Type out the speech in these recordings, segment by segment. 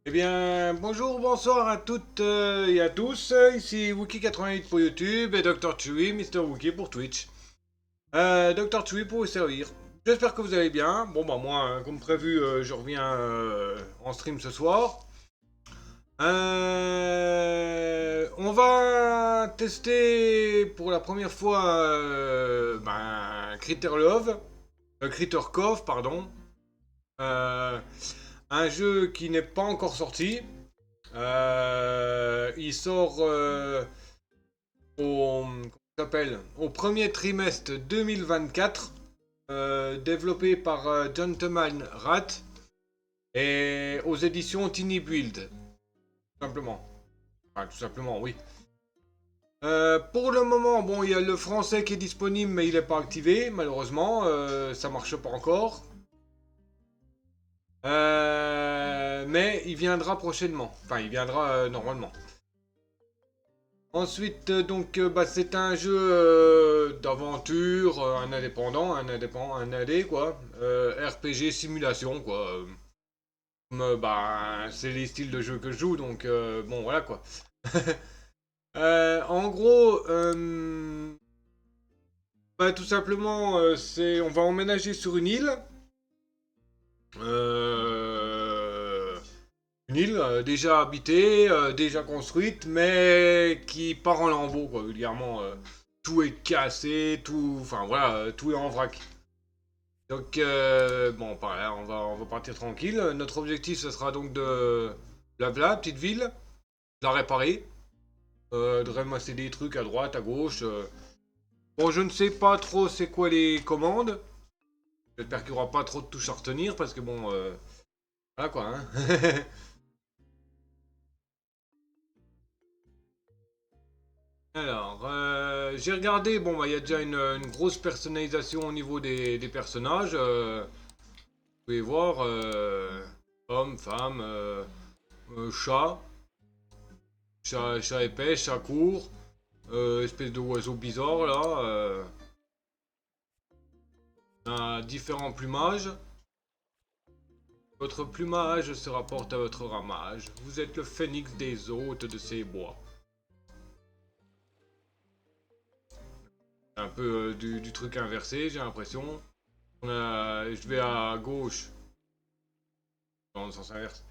Eh bien, bonjour, bonsoir à toutes et à tous. Ici Wookie88 pour YouTube et Dr. Chewy, Mister Wookie pour Twitch. Dr. Chewy pour vous servir. J'espère que vous allez bien. Bon, bah, moi, comme prévu, je reviens en stream ce soir. On va tester pour la première fois Critter Love, Critter Cove, pardon. Euh, un jeu qui n'est pas encore sorti. Il sort au premier trimestre 2024, développé par Gentleman Rat et aux éditions Tiny Build, tout simplement. Enfin, tout simplement, oui. Pour le moment, bon, il y a le français qui est disponible, mais il n'est pas activé, malheureusement. Ça marche pas encore. Mais il viendra prochainement. Enfin, il viendra normalement. Ensuite, c'est un jeu d'aventure, un AD quoi, RPG simulation quoi. C'est les styles de jeu que je joue, donc bon voilà quoi. En gros, tout simplement, on va emménager sur euh, une île déjà habitée, déjà construite, mais qui part en lambeaux, quoi, vulgairement. Tout est cassé, tout, enfin voilà, tout est en vrac. Donc, bon, par là, on va partir tranquille. Notre objectif, ce sera donc de la petite ville, de la réparer, de ramasser des trucs à droite, à gauche. Bon, je ne sais pas trop c'est quoi les commandes. J'espère qu'il n'y aura pas trop de touches à retenir, parce que bon, voilà quoi, hein. Alors, j'ai regardé, bon, bah, il y a déjà une grosse personnalisation au niveau des personnages. Vous pouvez voir, homme, femme, chat, chat épais, chat court, espèce de oiseau bizarre là. Un différents plumages. Votre plumage se rapporte à votre ramage. Vous êtes le phénix des hôtes de ces bois. Un peu du truc inversé, j'ai l'impression. Je vais à gauche, dans le sens inverse.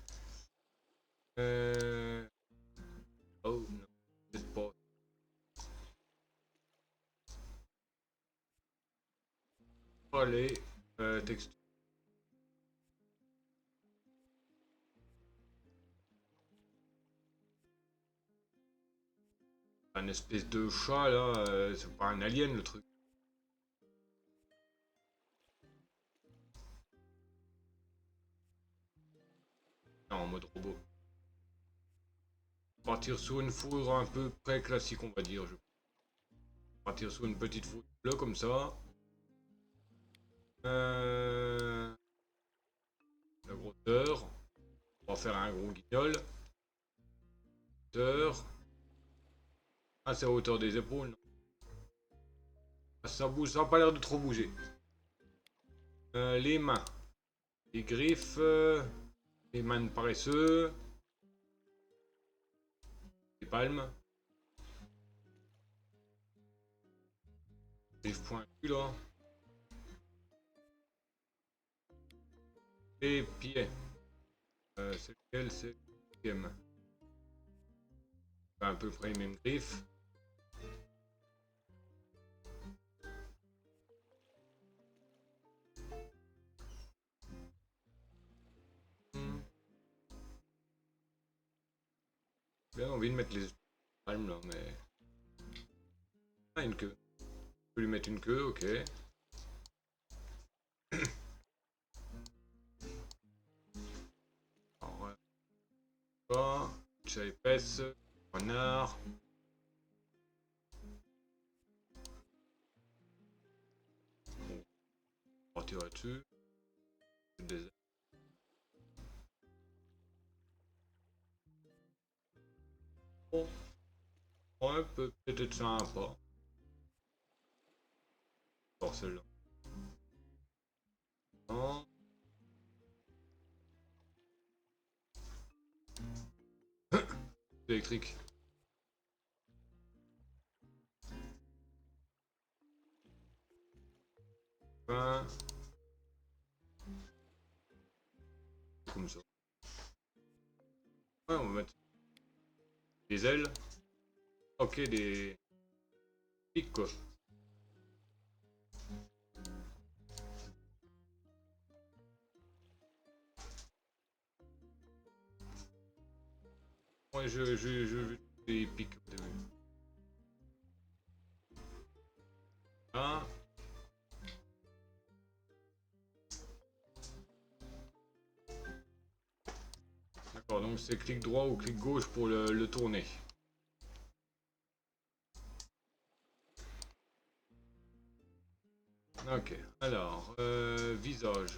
Euh... Oh non, peut-être pas. Allez, texture. Un espèce de chat là, c'est pas un alien le truc. Non, en mode robot. Partir sur une fourrure un peu près classique, on va dire. Partir sur une petite fourrure bleue comme ça. Euh... La grosseur. On va faire un gros guignol. Hauteur. Ah, c'est à hauteur des épaules. Non. Ah, ça bouge, ça a pas l'air de trop bouger. Les mains. Les griffes. Les mains de paresseux. Les palmes. Les pointus là. Les pieds. C'est lequel? C'est le deuxième. À peu près les mêmes griffes. Hmm. Bien envie de mettre les palmes là, mais. Ah, une queue. Je peux lui mettre une queue, ok. Alors, pas. Chat épaisse. Renard. Bon, on va partir là-dessus. Des... Bon, ouais, peut-être être sympa. Alors celle-là. Non. électrique. Enfin, comme ça. Ouais, on va mettre des ailes. Ok, des pics quoi. Ouais, je des pics au début. Ah. D'accord, donc c'est clic droit ou clic gauche pour le tourner. Ok, alors, visage.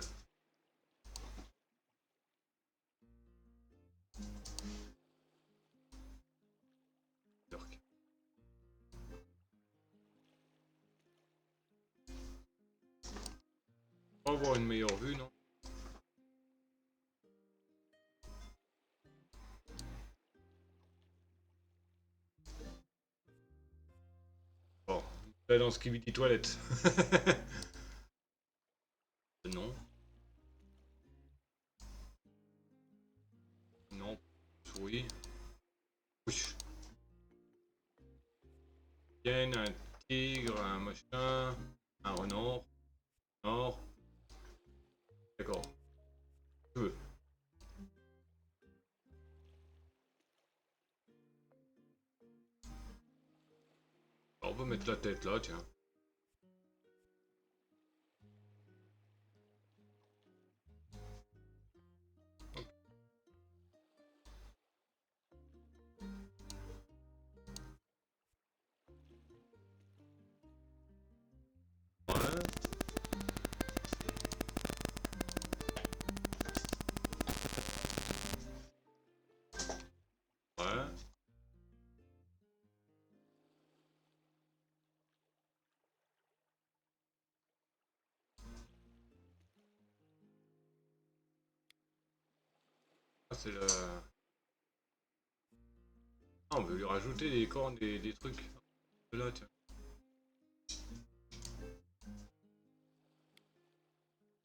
On va avoir une meilleure vue, non? Bon, là dans ce qui dit toilette. Non. Non. Souris. Ouch. Hyène, un tigre, un machin, un renard. Renard. D'accord. Tu veux. Alors, on peut mettre la tête là, tiens. Ouais. Ouais. Ah, c'est le... Ah, on veut lui rajouter des cornes, des trucs. Là, tiens.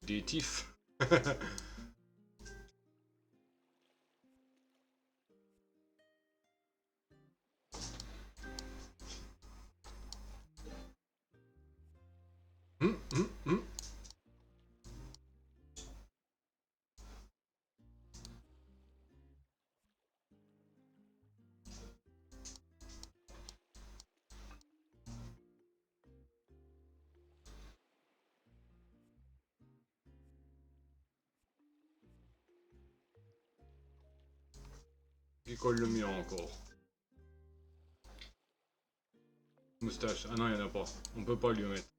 Des tifs. Hum. Il colle le mien encore. Moustache. Ah non, il n'y en a pas. On peut pas lui mettre.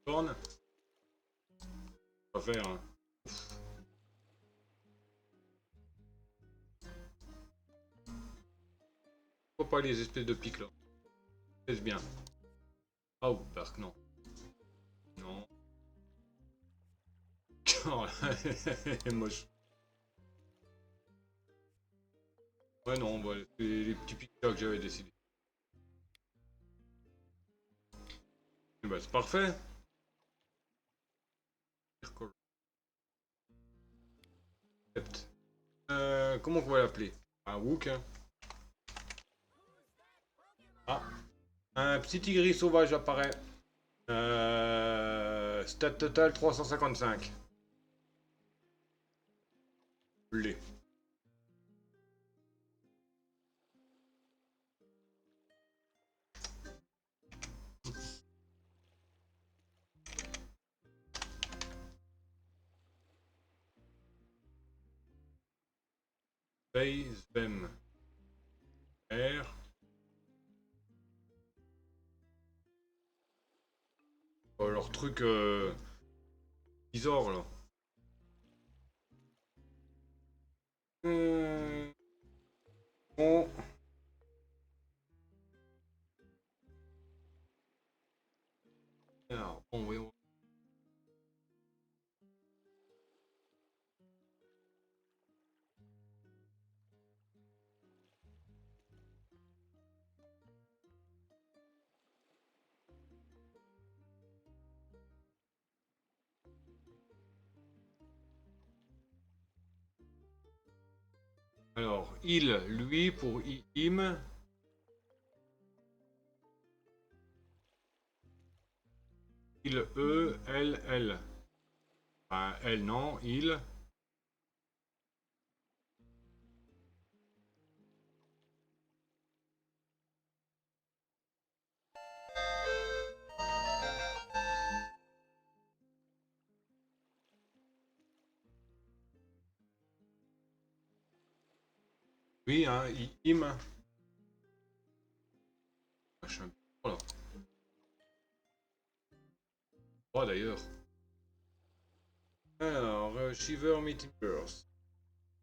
Corne. On va faire, hein. Pourquoi pas les espèces de pics là? Est-ce bien? Oh, parce que non. Non. Oh, elle est moche. Ouais, non, bah, c'est les petits pics là que j'avais décidé. Et bah, c'est parfait. Comment on va l'appeler? Un Wook, hein. Ah, un petit tigris sauvage apparaît. Stat total 355. Les. Base, Bem. R. Oh, leur truc bizarre là. Bon. Alors, bon, voyons. Alors, il, lui, pour him. Il, eux, elle, elle. Enfin, elle, non, il. Oui, hein, him. Je suis un peu... Voilà. Oh, d'ailleurs. Alors, Shiver Meeting Birth.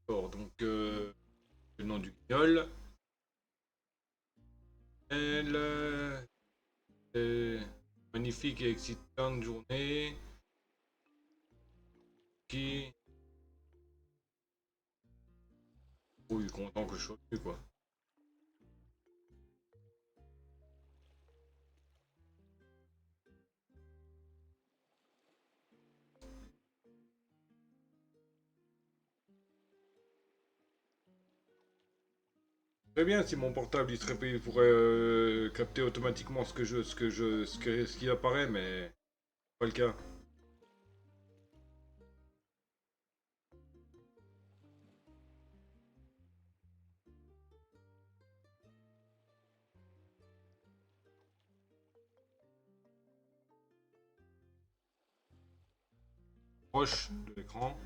D'accord, donc, le nom du guignol. Elle. Magnifique et excitante journée. Qui. Oh, il est content que je sois venu, quoi. Très bien, si mon portable il serait payé, il pourrait capter automatiquement ce qui apparaît, mais pas le cas. Proche de l'écran.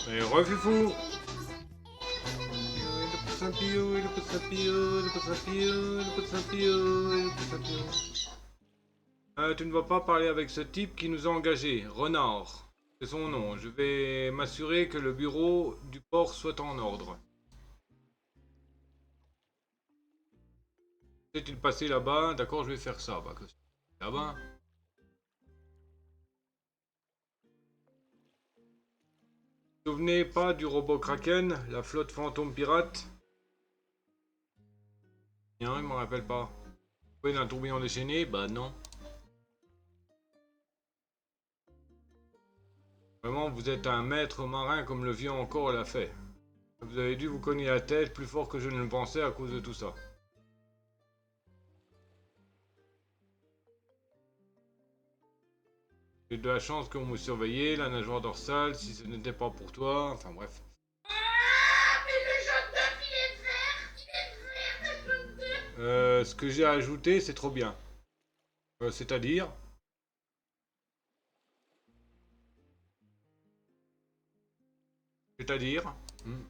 Et refufou. Le poussin pio, le poussin pio, le poussin pio, le poussin pio, le poussin pio. Tu ne vas pas parler avec ce type qui nous a engagés, Renard. C'est son nom. Je vais m'assurer que le bureau du port soit en ordre. Est-il passé là-bas? D'accord, je vais faire ça. Bah, que là-bas. Vous vous souvenez pas du robot Kraken, la flotte fantôme pirate? Non, il m'en rappelle pas. Vous voyez un tourbillon déchaîné? Bah non. Vraiment, vous êtes un maître marin comme le vieux encore l'a fait. Vous avez dû vous cogner la tête plus fort que je ne le pensais à cause de tout ça. J'ai de la chance que vous me surveillez, la nageoire dorsale, si ce n'était pas pour toi, enfin bref. Ce que j'ai ajouté, c'est trop bien. C'est-à-dire... C'est-à-dire... Hmm.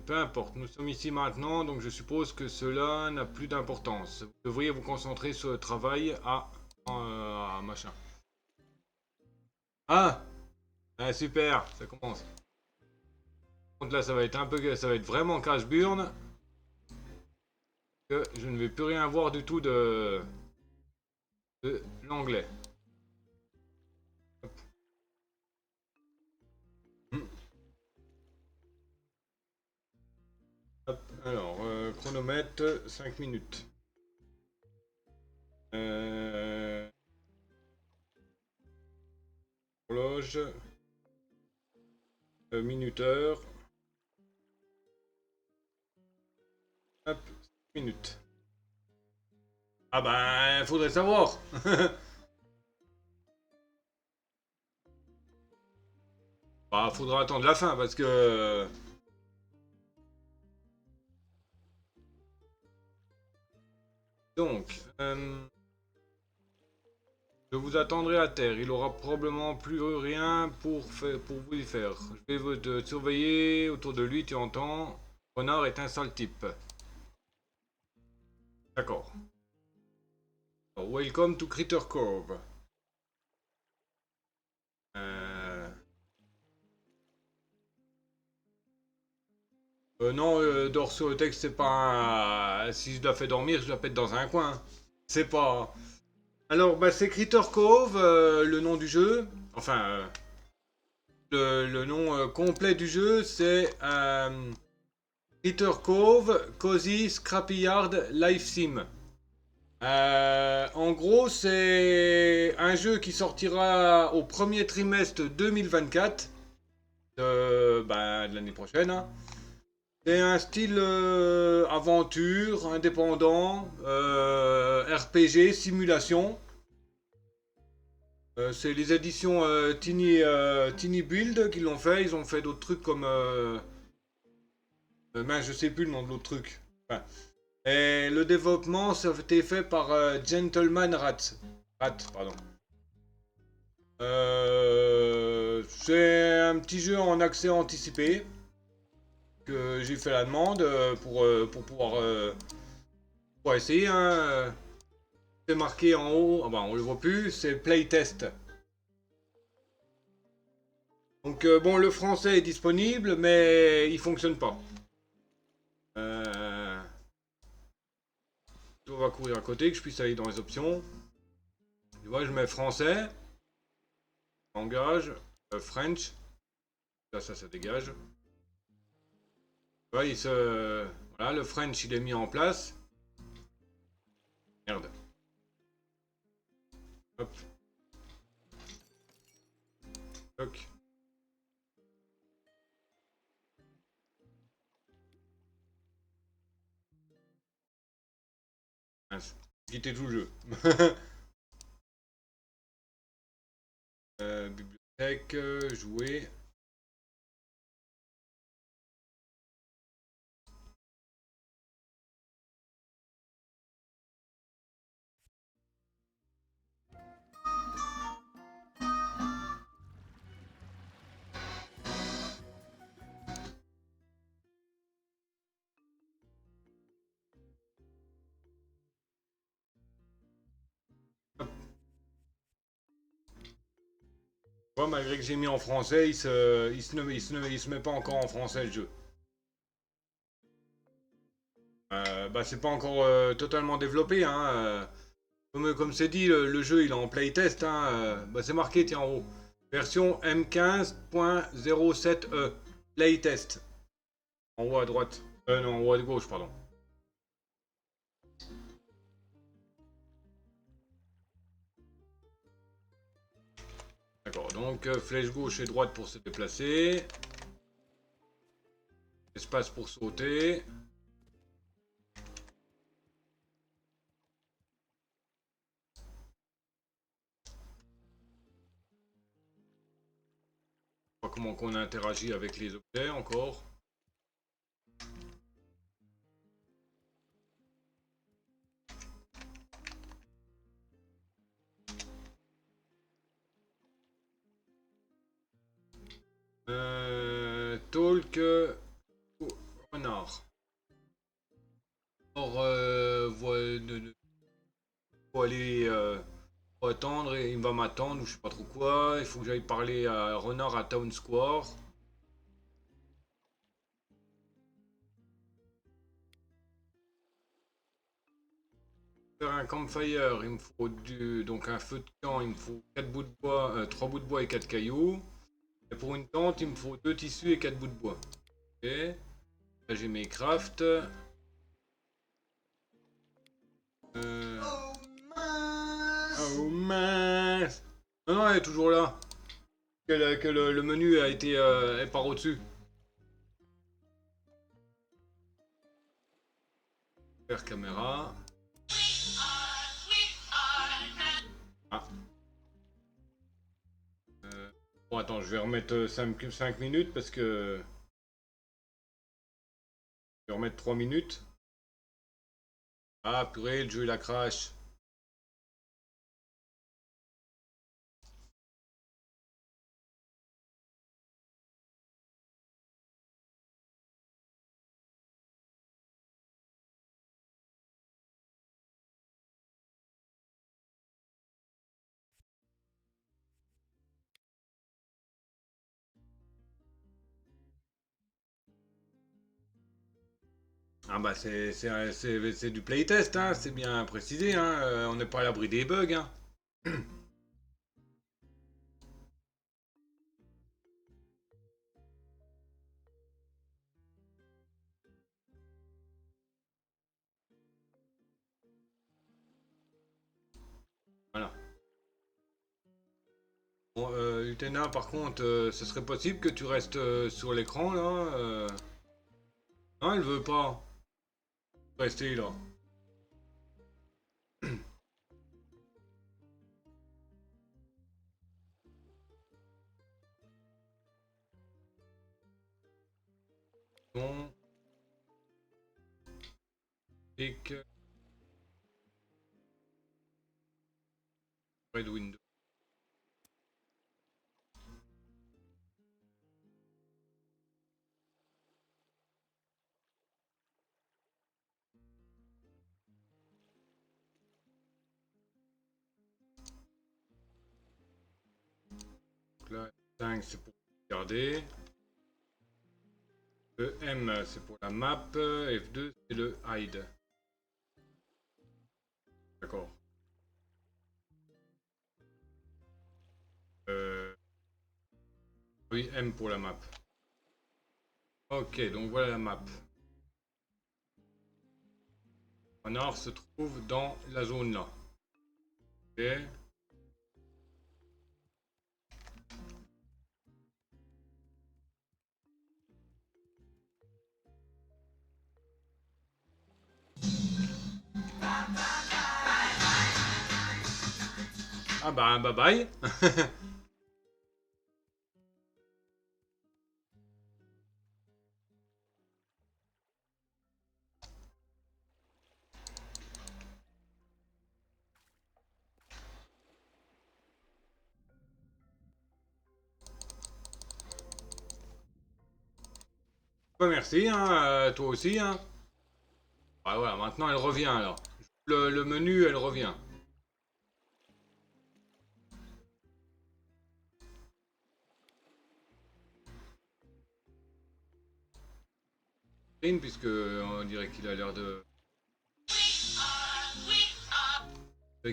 Peu importe, nous sommes ici maintenant, donc je suppose que cela n'a plus d'importance. Vous devriez vous concentrer sur le travail machin. Ah, ah super, ça commence. Donc là, ça va être un peu, ça va être vraiment cache-burne, que je ne vais plus rien voir du tout de l'anglais. Hmm. Hop, alors, chronomètre, 5 minutes. Euh, horloge, minuteur. Hop, 5 minutes. Ah bah, faudrait savoir. Bah, faudra attendre la fin parce que. Donc, je vous attendrai à terre. Il aura probablement plus rien pour vous y faire. Je vais te surveiller autour de lui, tu entends. Renard est un sale type. D'accord. Welcome to Critter Cove. Euh, Non, dors sur le texte, c'est pas un... Si je la fais dormir, je la pète dans un coin. C'est pas... Alors, bah, c'est Critter Cove, le nom du jeu. Enfin, le nom complet du jeu, c'est Critter Cove Cozy Scrapyard Life Sim. En gros, c'est un jeu qui sortira au premier trimestre 2024 de l'année prochaine, hein. C'est un style aventure, indépendant, RPG, simulation. C'est les éditions Tiny Build qui l'ont fait. Ils ont fait d'autres trucs comme... mince, je sais plus le nom de l'autre truc. Enfin, et le développement, ça a été fait par Gentleman Rat. Rat, pardon. C'est un petit jeu en accès anticipé que j'ai fait la demande pour essayer, hein. C'est marqué en haut, ah bah on le voit plus, c'est playtest. Donc bon, le français est disponible, mais il fonctionne pas. On va courir à côté, que je puisse aller dans les options. Tu vois, je mets français, langage, French. Là, ça dégage. Tu vois, voilà, le French, il est mis en place. Merde. Hop. Toc. Mince. Quitter tout le jeu. Bibliothèque, jouer. Moi, malgré que j'ai mis en français, il se met pas encore en français le jeu. Bah, c'est pas encore totalement développé, hein. Comme c'est dit, le jeu il est en playtest, hein. Bah, c'est marqué, tiens, en haut. Version M15.07E. Playtest. En haut à droite. Non, en haut à gauche, pardon. D'accord, donc flèche gauche et droite pour se déplacer. Espace pour sauter. Pas comment qu'on interagit avec les objets encore. Talk renard. Or, faut aller faut attendre et il va m'attendre ou je sais pas trop quoi. Il faut que j'aille parler à Renard à Town Square. Faire un campfire, il me faut donc un feu de camp, il me faut 4 bouts de bois, 3 bouts de bois et 4 cailloux. Et pour une tente, il me faut 2 tissus et 4 bouts de bois. Ok. Là j'ai mes crafts. Euh... Oh mince. Non, non, elle est toujours là. Que le menu a été est par au-dessus. Faire caméra. Ah. Bon, attends, je vais remettre 5 minutes parce que... Je vais remettre 3 minutes. Ah, purée, le jeu il a crash. Ah bah c'est du playtest, hein, c'est bien précisé, hein, on n'est pas à l'abri des bugs, hein. Voilà. Bon, Utena, par contre, ce serait possible que tu restes sur l'écran, là Non, elle veut pas rester, là. Bon, et que... Red Window. Donc là, 5 c'est pour garder. Le M c'est pour la map. F2 c'est le hide. D'accord. Euh, oui, M pour la map. Ok, donc voilà la map. Renard se trouve dans la zone là. Ok. Ah bah bye bye. Bah merci, hein, toi aussi, hein. Ah voilà, maintenant elle revient alors. Le menu, elle revient. Puisque on dirait qu'il a l'air de...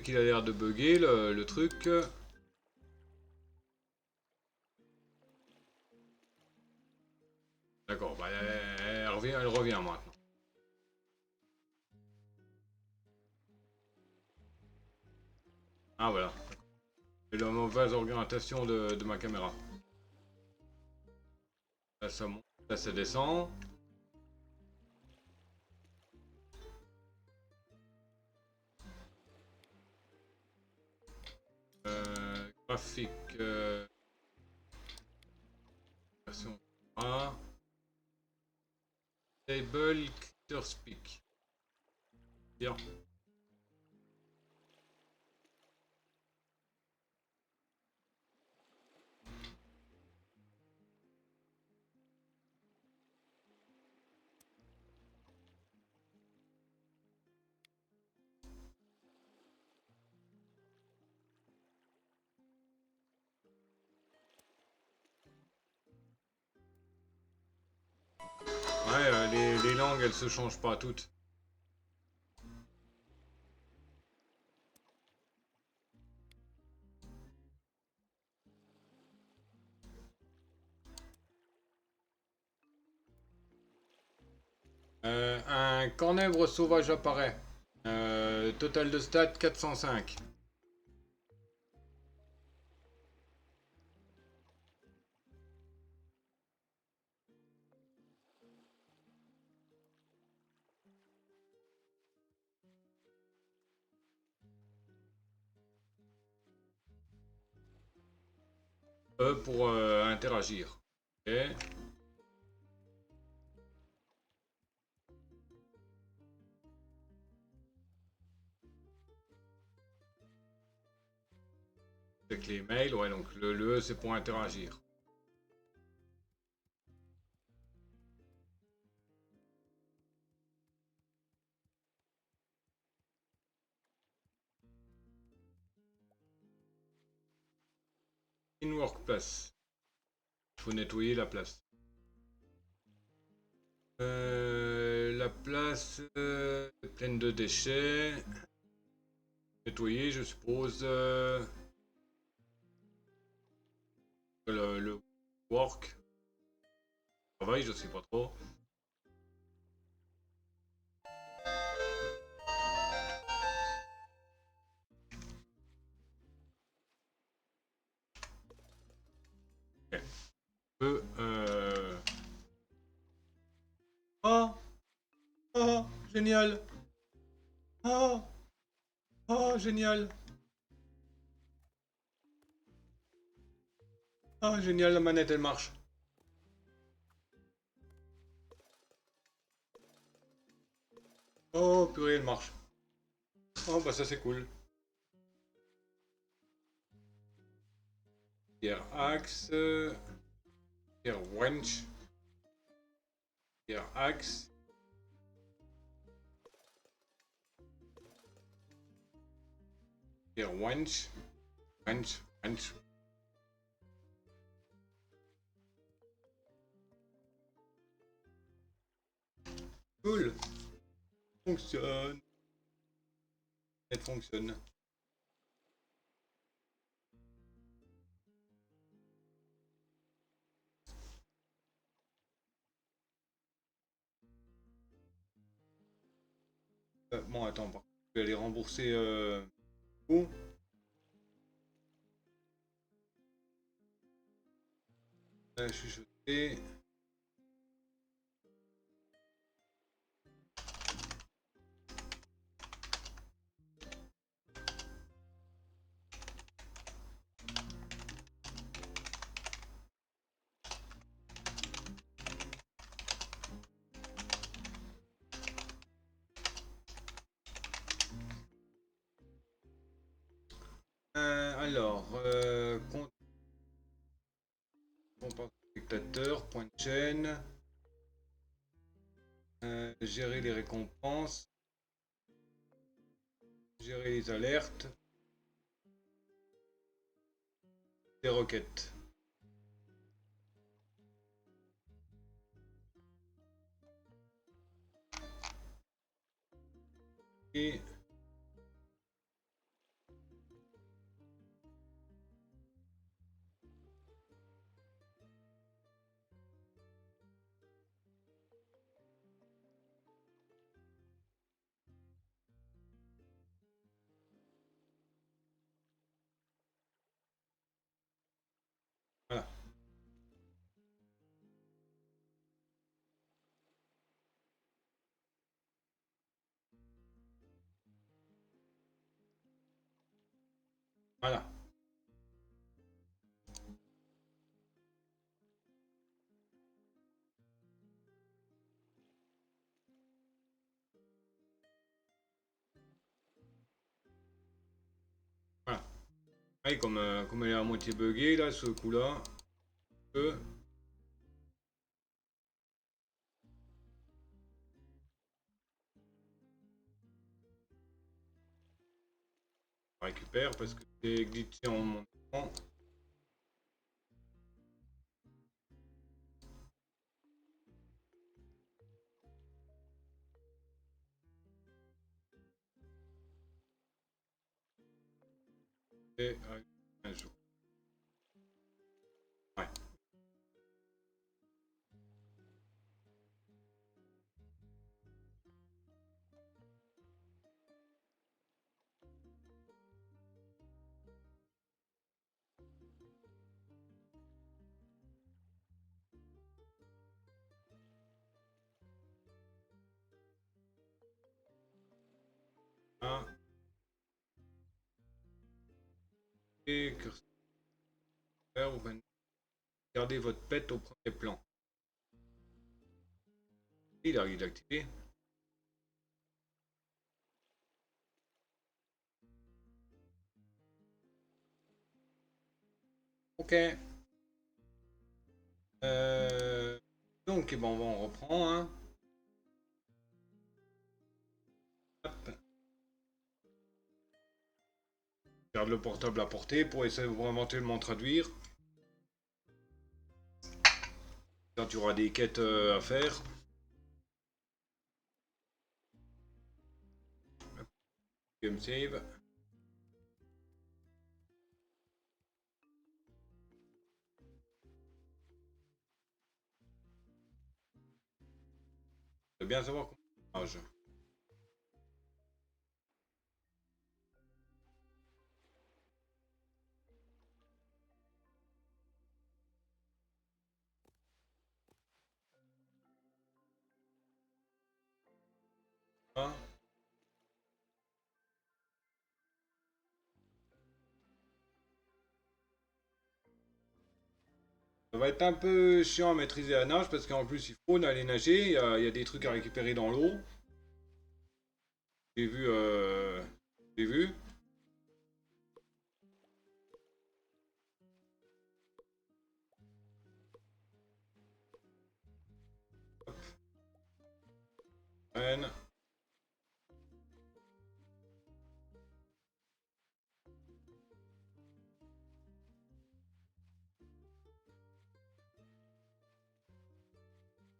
qu'il a l'air de bugger le truc. D'accord, bah elle revient maintenant. Ah voilà. C'est la mauvaise orientation de ma caméra. Là ça monte, là ça descend. Graphique. Version A. Table Critter Speak. Bien. Ouais, les langues elles se changent pas toutes. Un cornèvre sauvage apparaît. Total de stats 405. Pour interagir. Ok. Avec les mails, ouais, donc le E c'est pour interagir. In workplace. Il faut nettoyer la place. La place pleine de déchets. Nettoyer, je suppose. Le work. Travail, je sais pas trop. Okay. Oh! Oh! Génial! Oh! Oh! Génial! Ah, génial, la manette elle marche. Oh, purée, elle marche. Oh, bah ça c'est cool. Pierre axe. Pierre wench. Pierre axe. Pierre wench. Wench. Wench. Cool. Fonctionne. Elle fonctionne. Bon, attends, je vais aller rembourser. Où? Chuchoter. Alors, compte spectateur, point de chaîne, gérer les récompenses, gérer les alertes, des requêtes. Et voilà. Voilà. Voilà. Ouais, comme elle est à moitié buggée là, ce coup-là, je récupère parce que c'est glitché en montant. Et un jour. Ouais. Ah. Et curseur, vous pouvez garder votre pet au premier plan. Il arrive d'activer. Ok. Donc, eh ben, on reprend. Hein. Hop. Garde le portable à portée pour essayer pour éventuellement traduire. Quand tu auras des quêtes à faire. Game save. Je veux bien savoir comment ça marche. Hein. Ça va être un peu chiant à maîtriser la nage parce qu'en plus il faut aller nager, il y a des trucs à récupérer dans l'eau. J'ai vu, j'ai vu. N.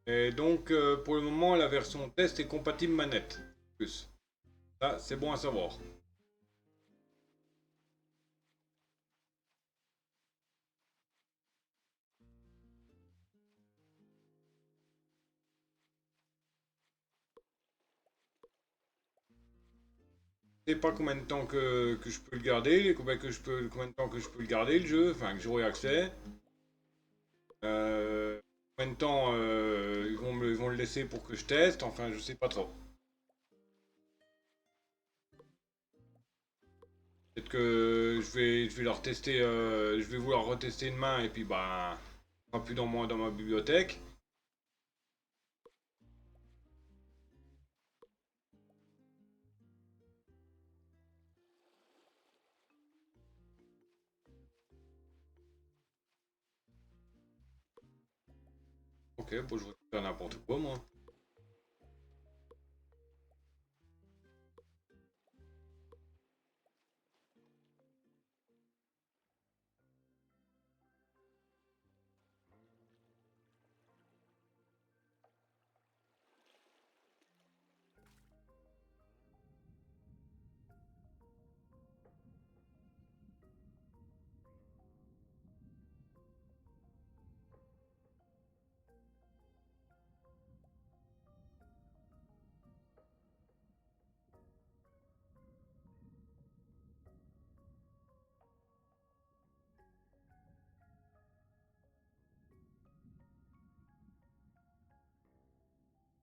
Et donc pour le moment la version test est compatible manette. Plus. Ça c'est bon à savoir. Je sais pas combien de temps que je peux le garder, combien de temps que je peux le garder le jeu, enfin que j'aurai accès. Combien de temps ils vont le laisser pour que je teste, enfin je sais pas trop. Peut-être que je vais leur tester, je vais vouloir retester une main et puis bah, ça sera plus dans ma bibliothèque. Ok, bon je vais faire n'importe quoi moi.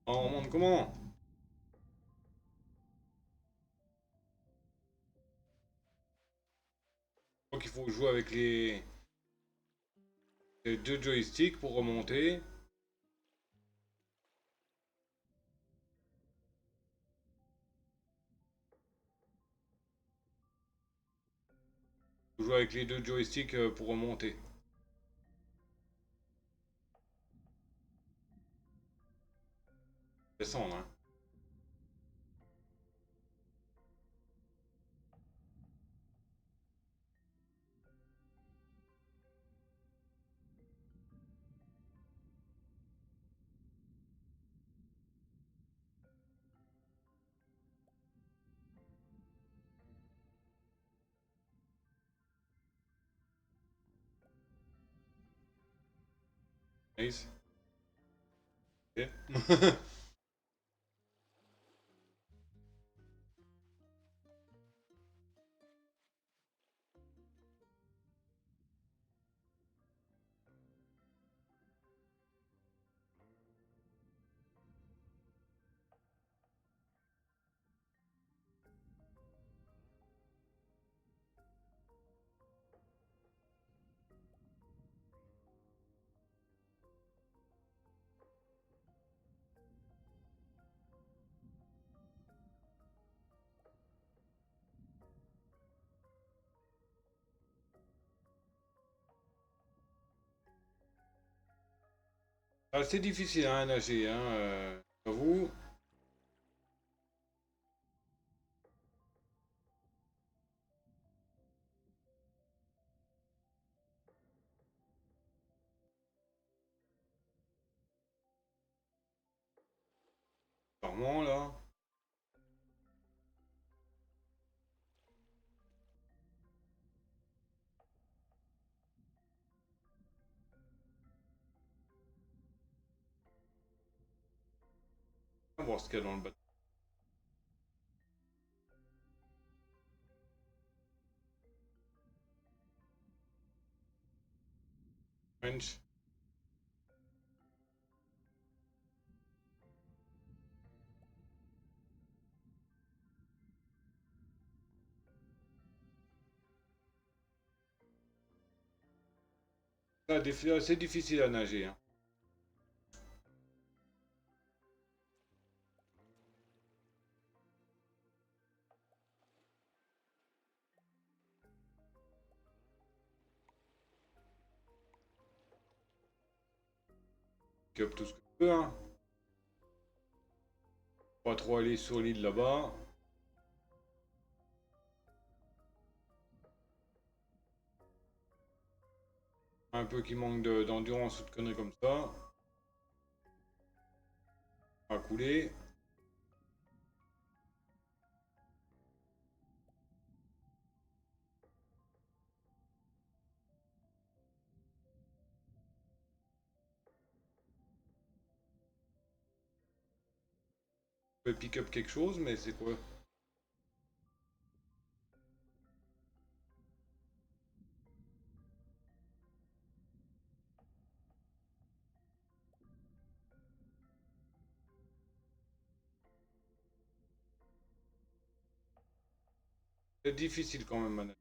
On remonte comment? Donc il faut jouer avec les deux joysticks pour remonter. Faut jouer avec les deux joysticks pour remonter. Descendre, hein. Nice. Ok. C'est difficile hein, à nager, hein, j'avoue. Clairement là. On va voir ce qu'il y a dans le bateau. French. C'est assez difficile à nager. Hein. Up tout ce que je peux. Hein. Pas trop aller sur l'île là-bas. Un peu qui manque d'endurance ou de conneries comme ça. On va couler. On peut pick up quelque chose, mais c'est quoi? C'est difficile quand même à nager.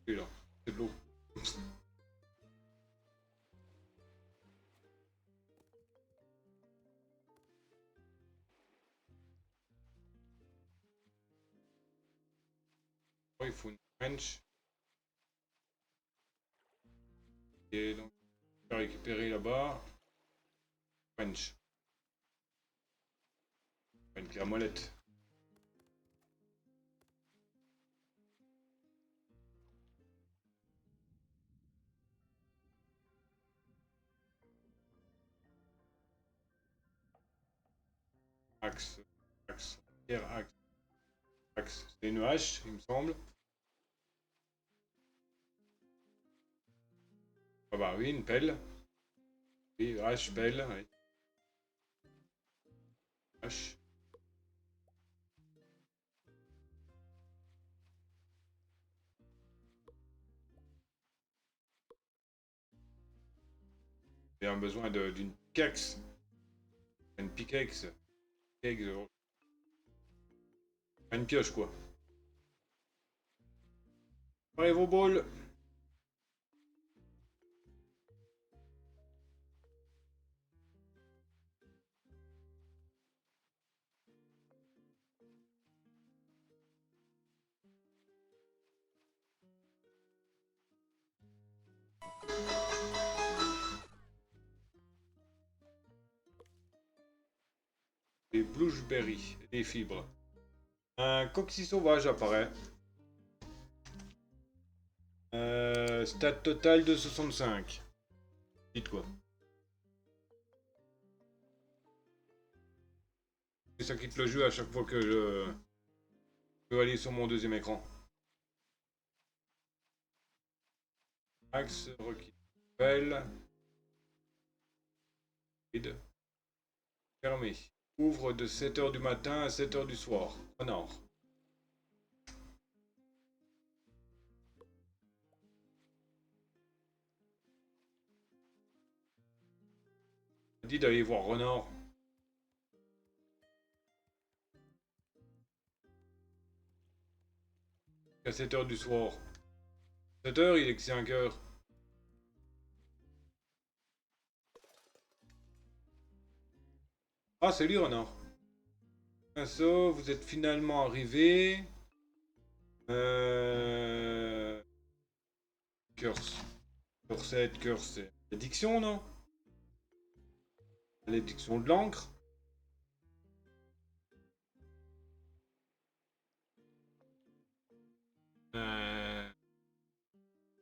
Et là, c'est de l'eau. Il faut une French. Et donc, on va récupérer là-bas. French. Une clé à molette. Axe. Axe. Pierre axe. Axe. C'est une hache, il me semble. Ah bah oui, une pelle. Oui, hache, pelle. Oui. Hache. J'ai un besoin d'une pickaxe. Une pickaxe. Une pioche, quoi. Allez, vos balles. Des blueberries. Des fibres. Un coccyx sauvage apparaît. Stade total de 65. Dites quoi? C'est ça quitte le jeu à chaque fois que je peux aller sur mon deuxième écran. Axe requis. Belle. Vide. Fermé. Ouvre de 7h du matin à 7h du soir. Renard. Dit d'aller voir Renard. À 7h du soir. 7h, il est que 5h. Ah, salut Renard. So, vous êtes finalement arrivé. Curse. Curse, curse. L'addiction, non? L'addiction de l'encre.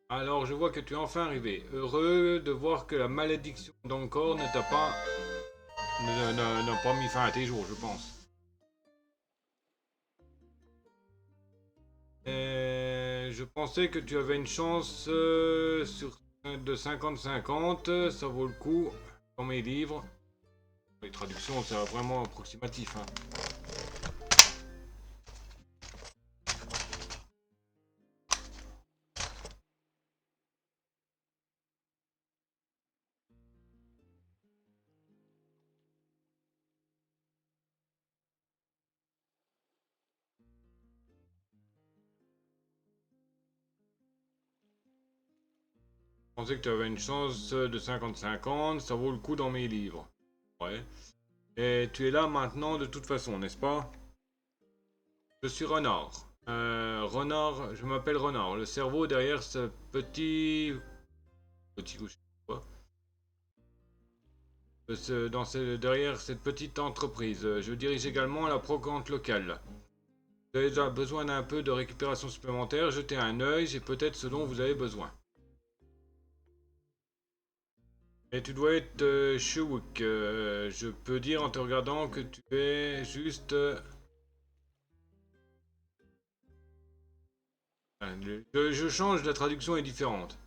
Ah, alors je vois que tu es enfin arrivé. Heureux de voir que la malédiction d'Angkor ne t'a pas... n'a pas mis fin à tes jours, je pense. Je pensais que tu avais une chance de 50-50, ça vaut le coup dans mes livres. Les traductions, c'est vraiment approximatif. Hein. Je pensais que tu avais une chance de 50-50, ça vaut le coup dans mes livres. Ouais. Et tu es là maintenant de toute façon, n'est-ce pas? Je suis Renard. Renard, je m'appelle Renard. Le cerveau derrière ce petit couche, quoi. Derrière cette petite entreprise. Je dirige également la brocante locale. Vous avez déjà besoin d'un peu de récupération supplémentaire, jetez un œil, c'est peut-être ce dont vous avez besoin. Et tu dois être Chewuk. Je peux dire en te regardant que tu es juste... je change, la traduction est différente.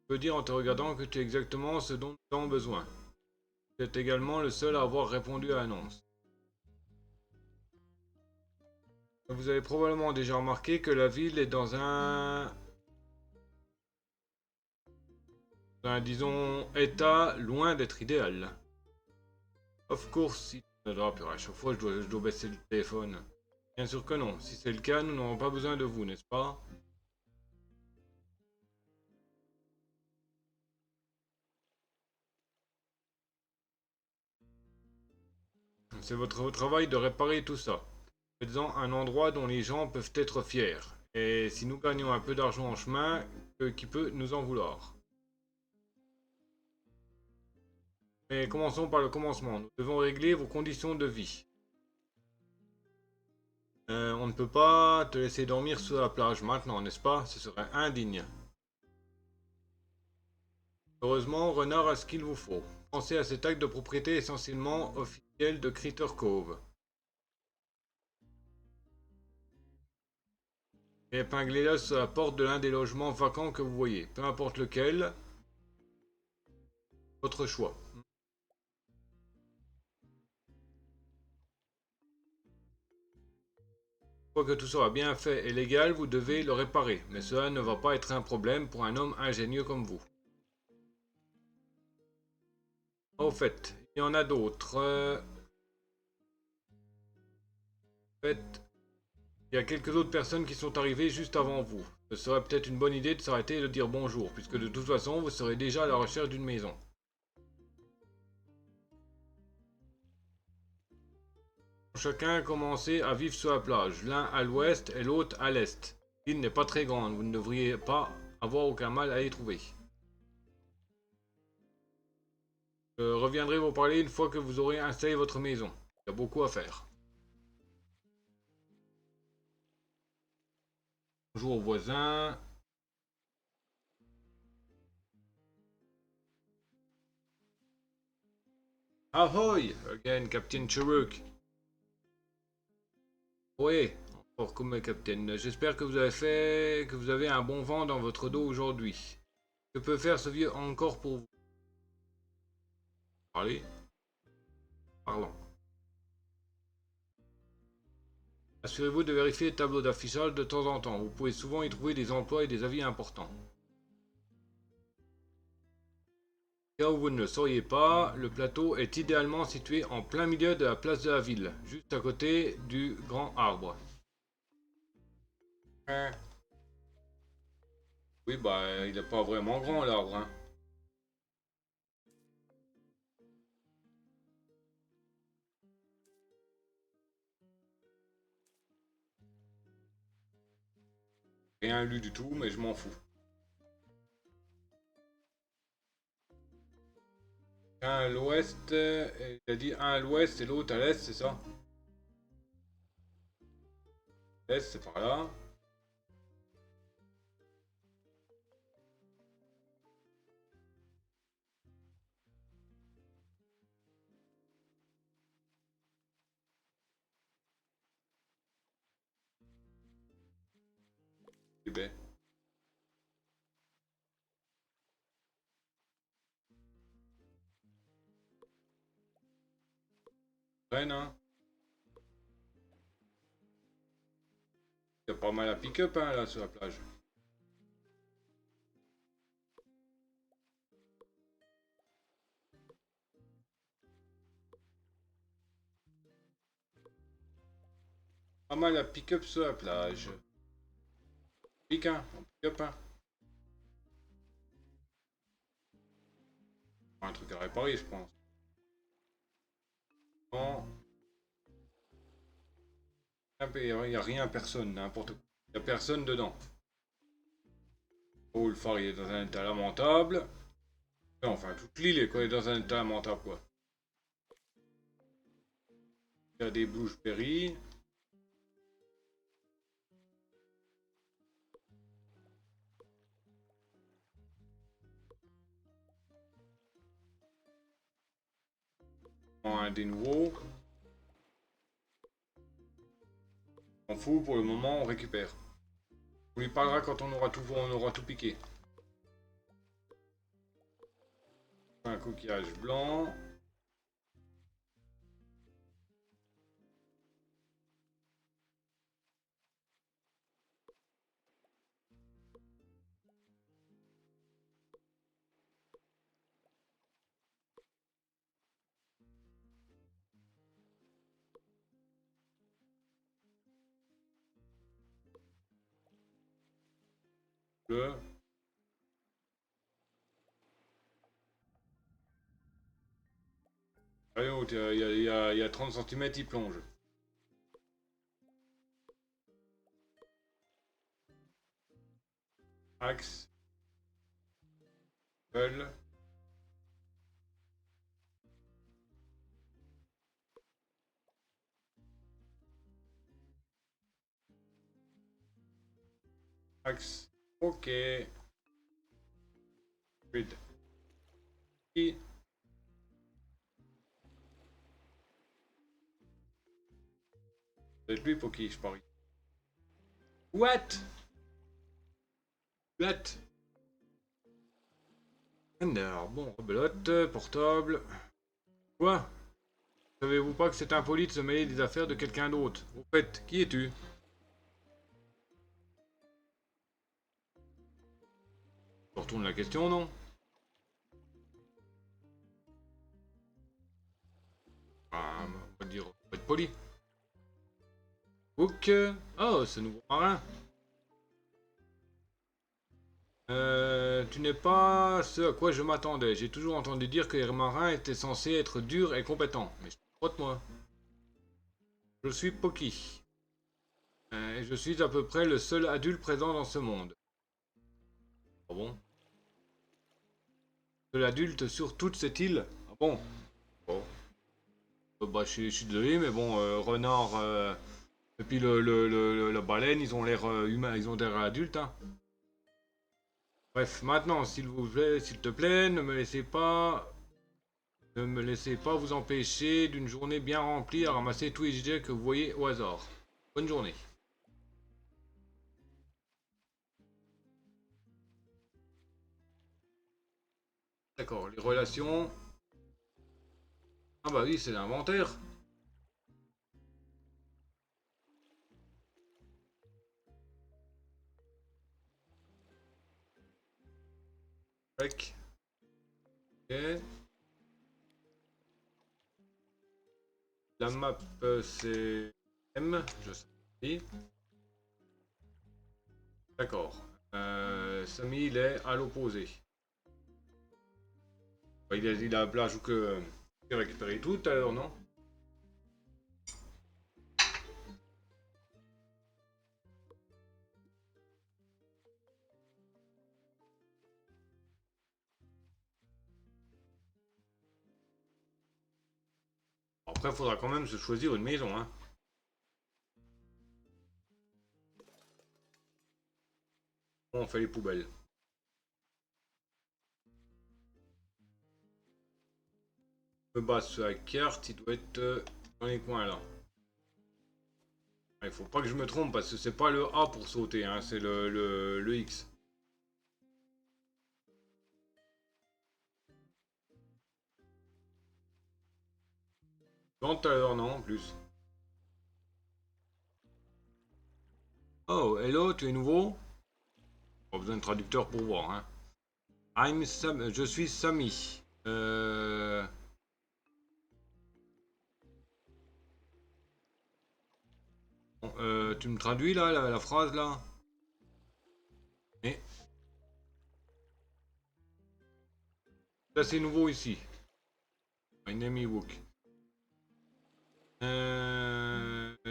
Je peux dire en te regardant que tu es exactement ce dont nous avons besoin. Tu es également le seul à avoir répondu à l'annonce. Vous avez probablement déjà remarqué que la ville est dans disons, état loin d'être idéal. Of course, si... à chaque fois je dois baisser le téléphone. Bien sûr que non. Si c'est le cas, nous n'aurons pas besoin de vous, n'est-ce pas? C'est votre travail de réparer tout ça. Faites-en un endroit dont les gens peuvent être fiers. Et si nous gagnons un peu d'argent en chemin, qui peut nous en vouloir? Mais commençons par le commencement. Nous devons régler vos conditions de vie. On ne peut pas te laisser dormir sur la plage maintenant, n'est-ce pas? Ce serait indigne. Heureusement, Renard a ce qu'il vous faut. Pensez à cet acte de propriété essentiellement officiel de Critter Cove. Et épinglez-le sur la porte de l'un des logements vacants que vous voyez. Peu importe lequel, votre choix. Une fois que tout sera bien fait et légal, vous devez le réparer. Mais cela ne va pas être un problème pour un homme ingénieux comme vous. Au fait, il y en a d'autres. En fait, il y a quelques autres personnes qui sont arrivées juste avant vous. Ce serait peut-être une bonne idée de s'arrêter et de dire bonjour, puisque de toute façon, vous serez déjà à la recherche d'une maison. Chacun a commencé à vivre sur la plage, l'un à l'ouest et l'autre à l'est. L'île n'est pas très grande, vous ne devriez pas avoir aucun mal à y trouver. Je reviendrai vous parler une fois que vous aurez installé votre maison. Il y a beaucoup à faire. Bonjour aux voisins. Ahoy! Again, Captain Chiruk. Oui, encore comme Captain. J'espère que vous avez un bon vent dans votre dos aujourd'hui. Que peut faire ce vieux encore pour vous? Allez, parlons. Assurez-vous de vérifier le tableau d'affichage de temps en temps. Vous pouvez souvent y trouver des emplois et des avis importants. Cas où vous ne le sauriez pas, le plateau est idéalement situé en plein milieu de la place de la ville, juste à côté du grand arbre. Oui, bah, il n'est pas vraiment grand l'arbre, hein. Rien lu du tout, mais je m'en fous. Un à l'ouest, il a dit un à l'ouest et l'autre à l'est, c'est ça? L'est, c'est par là. baies. Rennes, hein. Il y a pas mal à pick-up, hein, là, sur la plage. Pas mal à pick-up sur la plage. Pick, hein. Pick-up, hein. Un truc à réparer, je pense. Non. Il n'y a rien, personne, n'importe quoi. Il n'y a personne dedans. Oh, le phare, il est dans un état lamentable. Non, enfin, toute l'île est dans un état lamentable, quoi. Il y a des blueberries. Un des nouveaux. On fout, pour le moment, on récupère. On lui parlera quand on aura tout piqué. Un coquillage blanc. Bleu. Allez, il y a 30 cm, il plonge. Axe. Peul. Axe. Ok. Vide. Et c'est lui pour qui je parie. What? What? Alors, bon, rebelote, portable. Quoi? Savez-vous pas que c'est impoli de se mêler des affaires de quelqu'un d'autre? Au fait, qui es-tu? Je retourne la question, non? Ah, on va dire, on va être poli. Hook. Oh, ce nouveau marin. Tu n'es pas ce à quoi je m'attendais. J'ai toujours entendu dire que les marins étaient censés être durs et compétents. Mais je te moi. Je suis Poki. Et je suis à peu près le seul adulte présent dans ce monde. Ah bon? Seul adulte sur toute cette île? Ah bon? Bon. Bah, je suis désolé, mais bon, renard et puis la baleine, ils ont l'air humains, ils ont l'air adultes, hein. Bref, maintenant, s'il te plaît, ne me laissez pas vous empêcher d'une journée bien remplie à ramasser tous les objets que vous voyez au hasard. Bonne journée. D'accord, les relations. Ah bah oui, c'est l'inventaire. Tac. Ok. La map, c'est M, je sais. D'accord. Samy, il est à l'opposé. Bah, il a la plage où que j'ai récupéré tout à l'heure, non? Après, il faudra quand même se choisir une maison, hein. On fait les poubelles. Je me base sur la carte, il doit être dans les coins là. Il faut pas que je me trompe parce que c'est pas le A pour sauter, hein, c'est le X. Dans tout à l'heure, non, en plus. Oh, hello, tu es nouveau? Pas besoin de traducteur pour voir, hein. Je suis Samy. Bon, tu me traduis là, la phrase là? Mais, ça c'est nouveau ici. My name is Wook.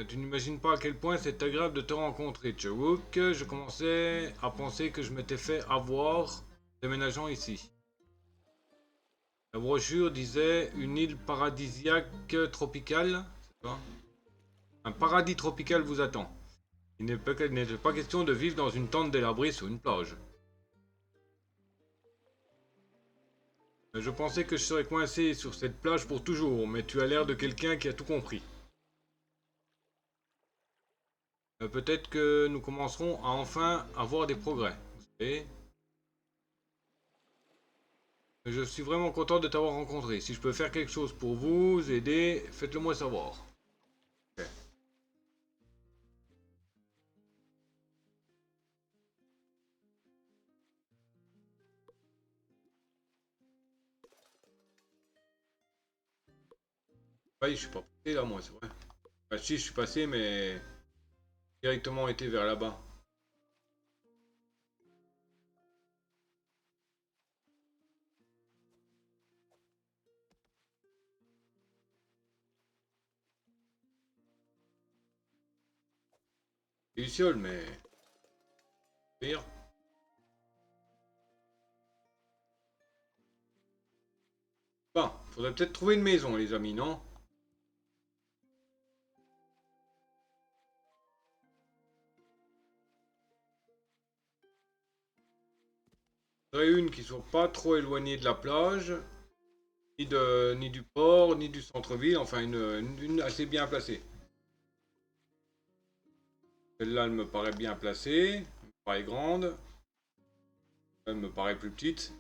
Tu n'imagines pas à quel point c'est agréable de te rencontrer, Chewuk. Je commençais à penser que je m'étais fait avoir déménageant ici. La brochure disait une île paradisiaque tropicale. C'est ça? Un paradis tropical vous attend. Il n'était pas question de vivre dans une tente délabrée sur une plage. Je pensais que je serais coincé sur cette plage pour toujours, mais tu as l'air de quelqu'un qui a tout compris. Peut-être que nous commencerons à enfin avoir des progrès. Vous savez, je suis vraiment content de t'avoir rencontré. Si je peux faire quelque chose pour vous aider, faites-le moi savoir. Ok. Ouais, je suis pas passé là, moi, c'est vrai. Enfin, si, je suis passé, mais directement été vers là-bas. Luciole, mais pire. Bon, faudrait peut-être trouver une maison, les amis, non? Faudrait une qui soit pas trop éloignée de la plage, ni du port, ni du centre-ville, enfin une assez bien placée. Celle-là, elle me paraît bien placée, elle me paraît grande, elle me paraît plus petite.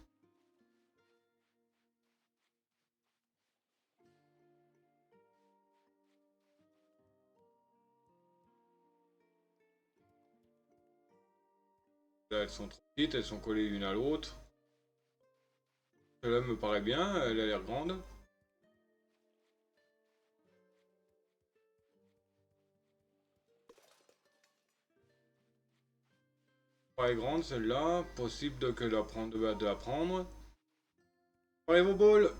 Là, elles sont trop petites, elles sont collées l'une à l'autre. Celle-là me paraît bien, elle a l'air grande. Paraît grande celle-là, possible de la prendre. Allez vos balles.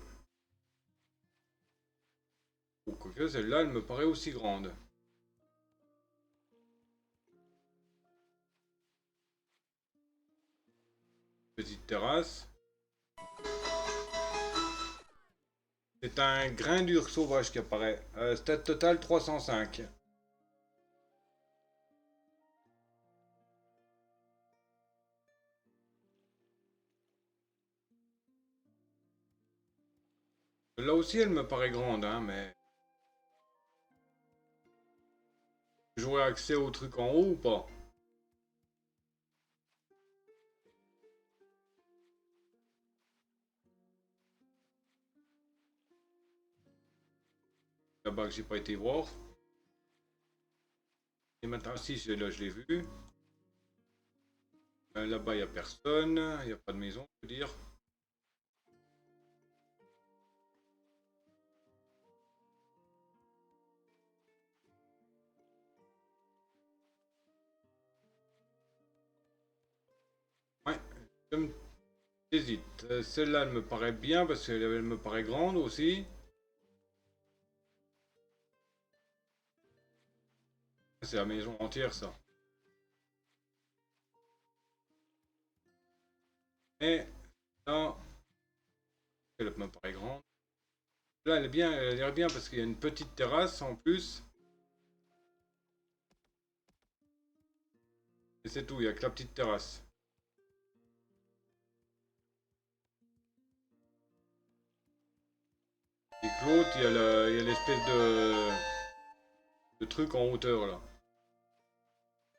Ou quoique celle-là, elle me paraît aussi grande. Petite terrasse. C'est un grain dur sauvage qui apparaît. Stade total 305. Là aussi, elle me paraît grande, hein, mais j'aurai accès au truc en haut ou pas? Là-bas que j'ai pas été voir. Et maintenant, si, là, je l'ai vu. Là-bas, il n'y a personne. Il n'y a pas de maison, je veux dire. Ouais, comme j'hésite. Celle-là, elle me paraît bien parce qu'elle me paraît grande aussi. C'est la maison entière, ça. Et là, elle me paraît grande. Là, elle est bien, elle a l'air bien parce qu'il y a une petite terrasse en plus. Et c'est tout, il n'y a que la petite terrasse. Et que l'autre, il y a l'espèce de truc en hauteur là.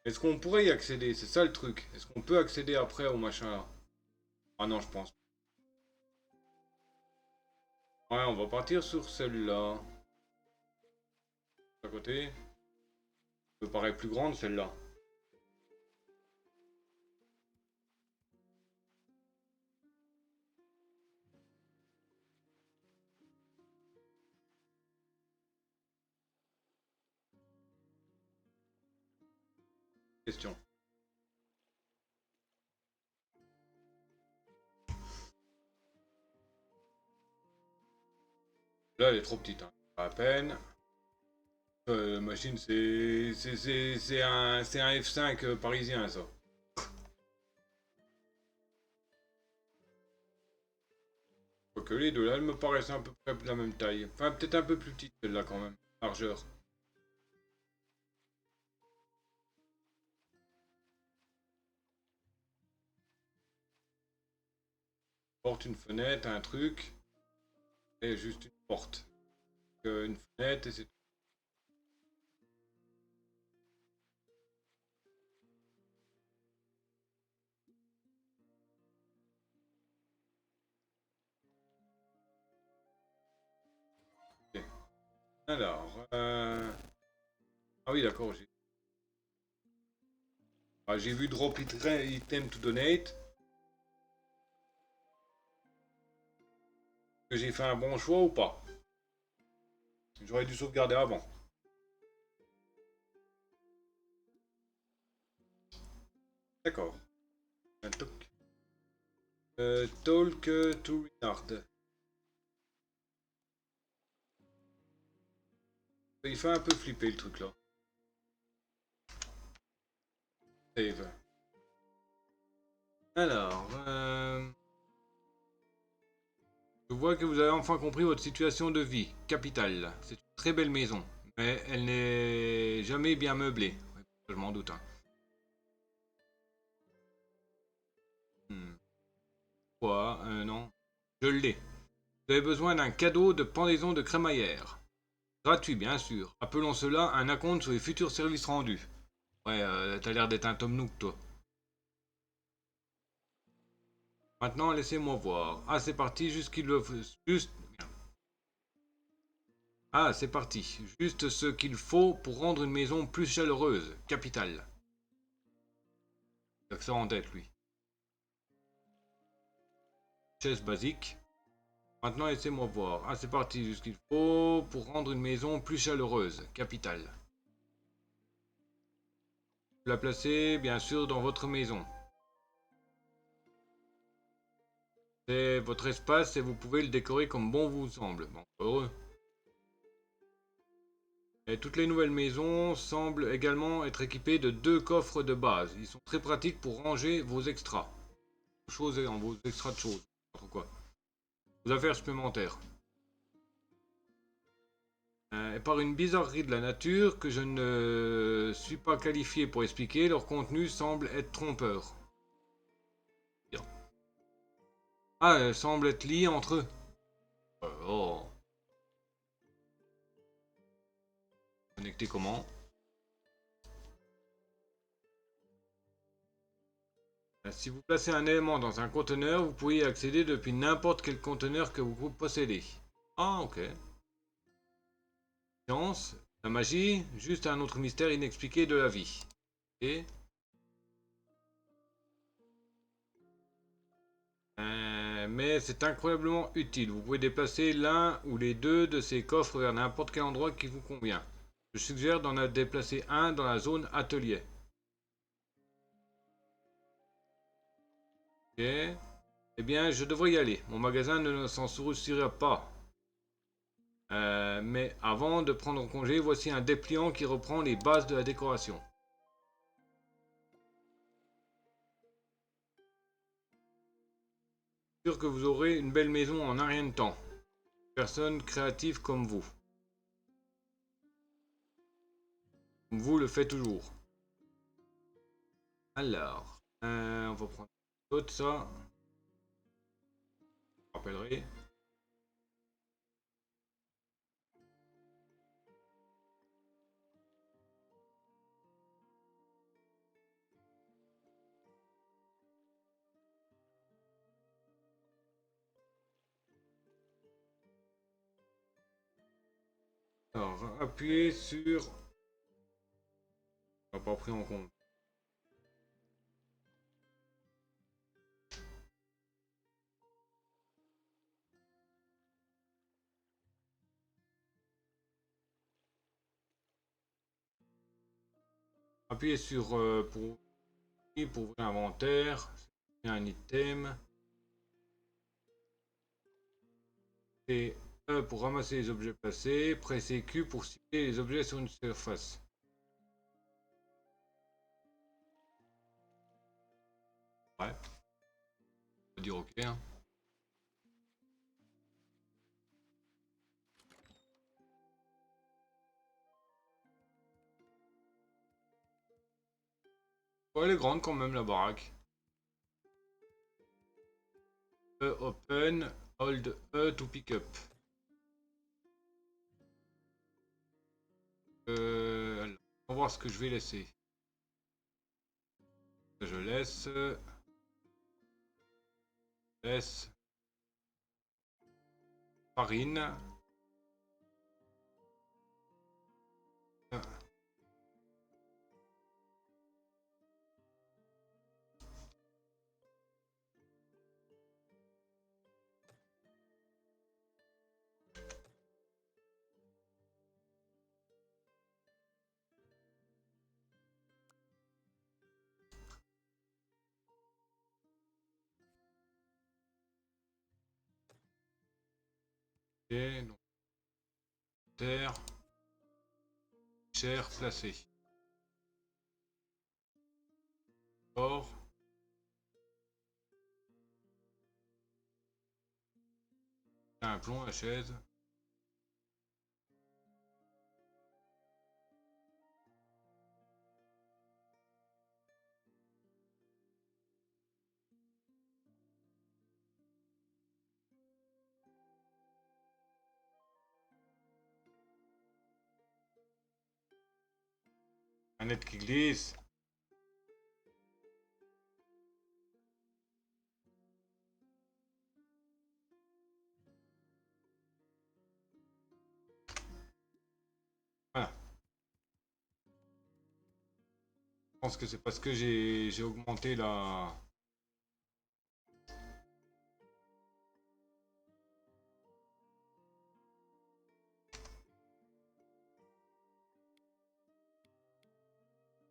Est-ce qu'on pourrait y accéder? C'est ça le truc. Est-ce qu'on peut accéder après au machin là? Ah non, je pense. Ouais, on va partir sur celle-là. À côté. Elle me paraît plus grande celle-là. Question. Là, elle est trop petite, hein. Pas à peine. Machine, c'est un F5 parisien, ça. Quoique les deux là, elles me paraissent à peu près de la même taille. Enfin, peut-être un peu plus petite celle-là quand même. Largeur. Porte, une fenêtre, un truc. Et juste une porte. Une fenêtre et c'est tout. Ok. Alors, ah oui, d'accord. J'ai vu drop item to donate. Que j'ai fait un bon choix ou pas? J'aurais dû sauvegarder avant. D'accord. Un toc. Talk to Renard. Il fait un peu flipper le truc là. Save. Alors, je vois que vous avez enfin compris votre situation de vie. Capitale. C'est une très belle maison, mais elle n'est jamais bien meublée. Ouais, je m'en doute. Hein. Hmm. Quoi? Non. Je l'ai. Vous avez besoin d'un cadeau de pendaison de crémaillère. Gratuit, bien sûr. Appelons cela un acompte sur les futurs services rendus. Ouais, t'as l'air d'être un Tom Nook, toi. Maintenant, laissez-moi voir. Ah, c'est parti, juste. Ah, c'est parti. Juste ce qu'il faut pour rendre une maison plus chaleureuse. Capitale. Il a que ça en tête, lui. Chaise basique. Maintenant, laissez-moi voir. Ah, c'est parti. Juste ce qu'il faut pour rendre une maison plus chaleureuse. Capitale. Vous la placez, bien sûr, dans votre maison. C'est votre espace et vous pouvez le décorer comme bon vous semble. Bon, heureux. Et toutes les nouvelles maisons semblent également être équipées de 2 coffres de base. Ils sont très pratiques pour ranger vos extras. Vos extras de choses. Quoi. Vos affaires supplémentaires. Et par une bizarrerie de la nature que je ne suis pas qualifié pour expliquer, leur contenu semble être trompeur. Bien. Ah, elles semblent être liées entre eux. Oh. Connecté comment? Si vous placez un élément dans un conteneur, vous pouvez y accéder depuis n'importe quel conteneur que vous possédez. Ah, ok. Science, la magie, juste un autre mystère inexpliqué de la vie. Et mais c'est incroyablement utile. Vous pouvez déplacer l'un ou les deux de ces coffres vers n'importe quel endroit qui vous convient. Je suggère d'en déplacer un dans la zone atelier. Ok. Eh bien, je devrais y aller. Mon magasin ne s'en souciera pas. Mais avant de prendre congé, voici un dépliant qui reprend les bases de la décoration. Sûr que vous aurez une belle maison en un rien de temps. Personne créative comme vous. Comme vous le faites toujours. Alors, on va prendre d'autres ça. Je rappellerai. Alors, appuyez sur... On n'a pas pris en compte. Appuyez sur pour ouvrir l'inventaire. C'est un item. Et E pour ramasser les objets placés. Pressez Q pour cibler les objets sur une surface. Ouais. On va dire ok. Hein. Oh, elle est grande quand même la baraque. E open, hold E to pick up. Alors, on va voir ce que je vais laisser. Je laisse. Laisse. Farine. Et donc, terre. Chair placée. Or. Un plomb, la chaise. Manette qui glisse. Voilà. Je pense que c'est parce que j'ai augmenté la...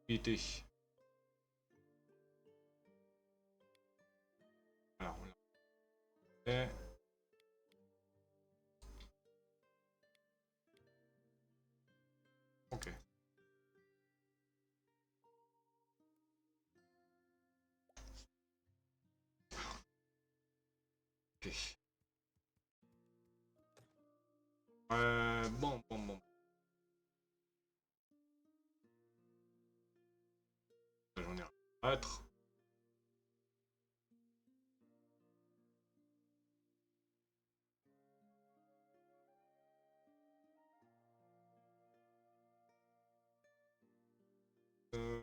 qualité. Alors, on l'a fait. Ok. Ok. Bon. J'en ai un 4. Je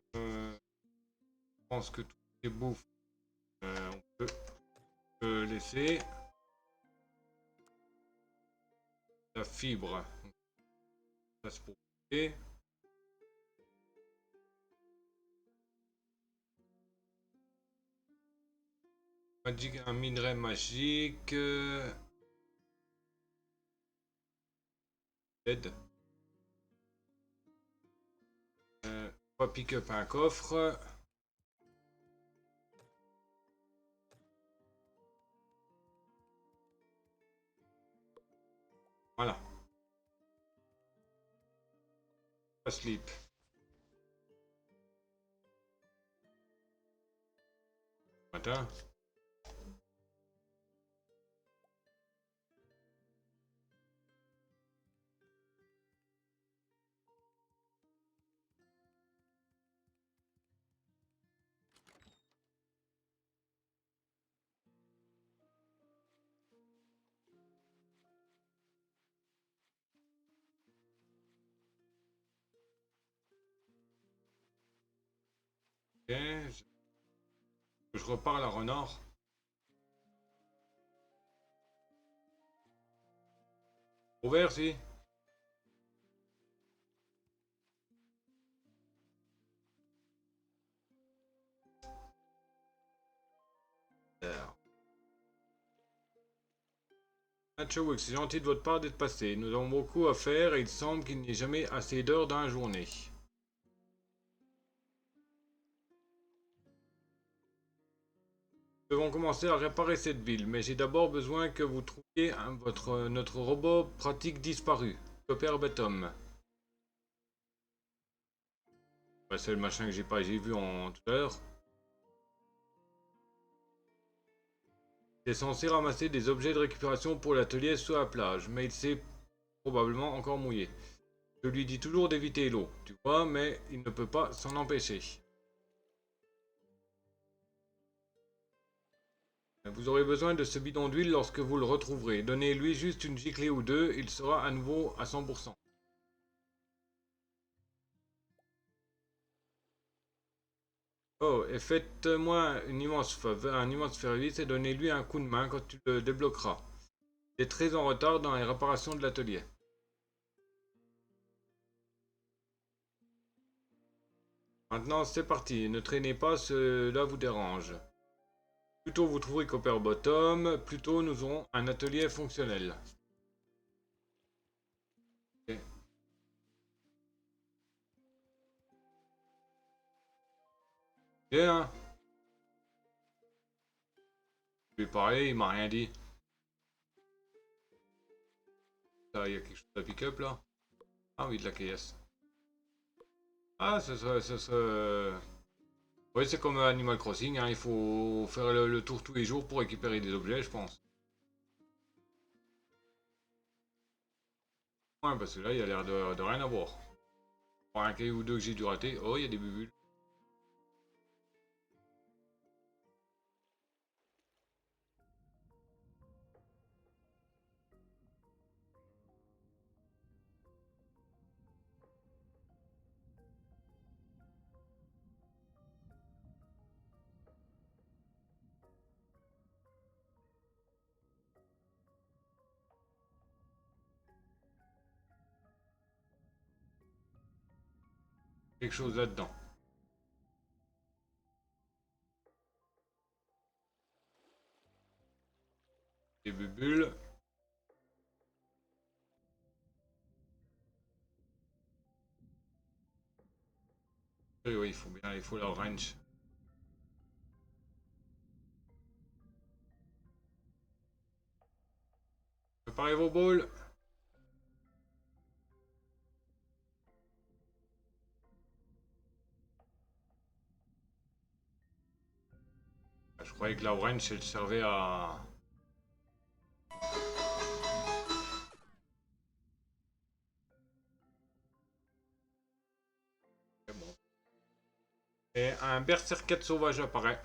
pense que tout est bouffe. On peut laisser la fibre. Ça c'est pour couper. Un minerai magique. Aide. On va pick up un coffre. Voilà. Pas slip. Matin. Ok. Je repars à la renard. Ouvert si. Alors. Chadwick, c'est gentil de votre part d'être passé. Nous avons beaucoup à faire et il semble qu'il n'y ait jamais assez d'heures dans la journée. Nous devons commencer à réparer cette ville, mais j'ai d'abord besoin que vous trouviez notre robot pratique disparu, Copper Bottom. Bah, c'est le machin que j'ai vu en tout à l'heure. Il est censé ramasser des objets de récupération pour l'atelier sur la plage, mais il s'est probablement encore mouillé. Je lui dis toujours d'éviter l'eau, tu vois, mais il ne peut pas s'en empêcher. Vous aurez besoin de ce bidon d'huile lorsque vous le retrouverez. Donnez-lui juste une giclée ou deux, il sera à nouveau à 100%. Oh, et faites-moi une immense faveur, un immense service et donnez-lui un coup de main quand tu le débloqueras. Il est très en retard dans les réparations de l'atelier. Maintenant, c'est parti. Ne traînez pas, cela vous dérange. Plus tôt vous trouverez Copper Bottom, plus tôt nous aurons un atelier fonctionnel. Ok. Bien. Je lui ai parlé, il m'a rien dit. Ça, il y a quelque chose à pick-up là. Ah oui, de la caisse. Ah, oui, c'est comme Animal Crossing, hein. Il faut faire le tour tous les jours pour récupérer des objets, je pense. Ouais, parce que là, il y a l'air de rien avoir. Pour un caillou ou deux que j'ai dû rater. Oh, il y a des bulles. Quelque chose là-dedans. Des bulles. Oui, oui, il faut la wrench. Préparez vos balles. Je croyais que la wrench, elle servait à... C'est bon. Et un berserker sauvage apparaît.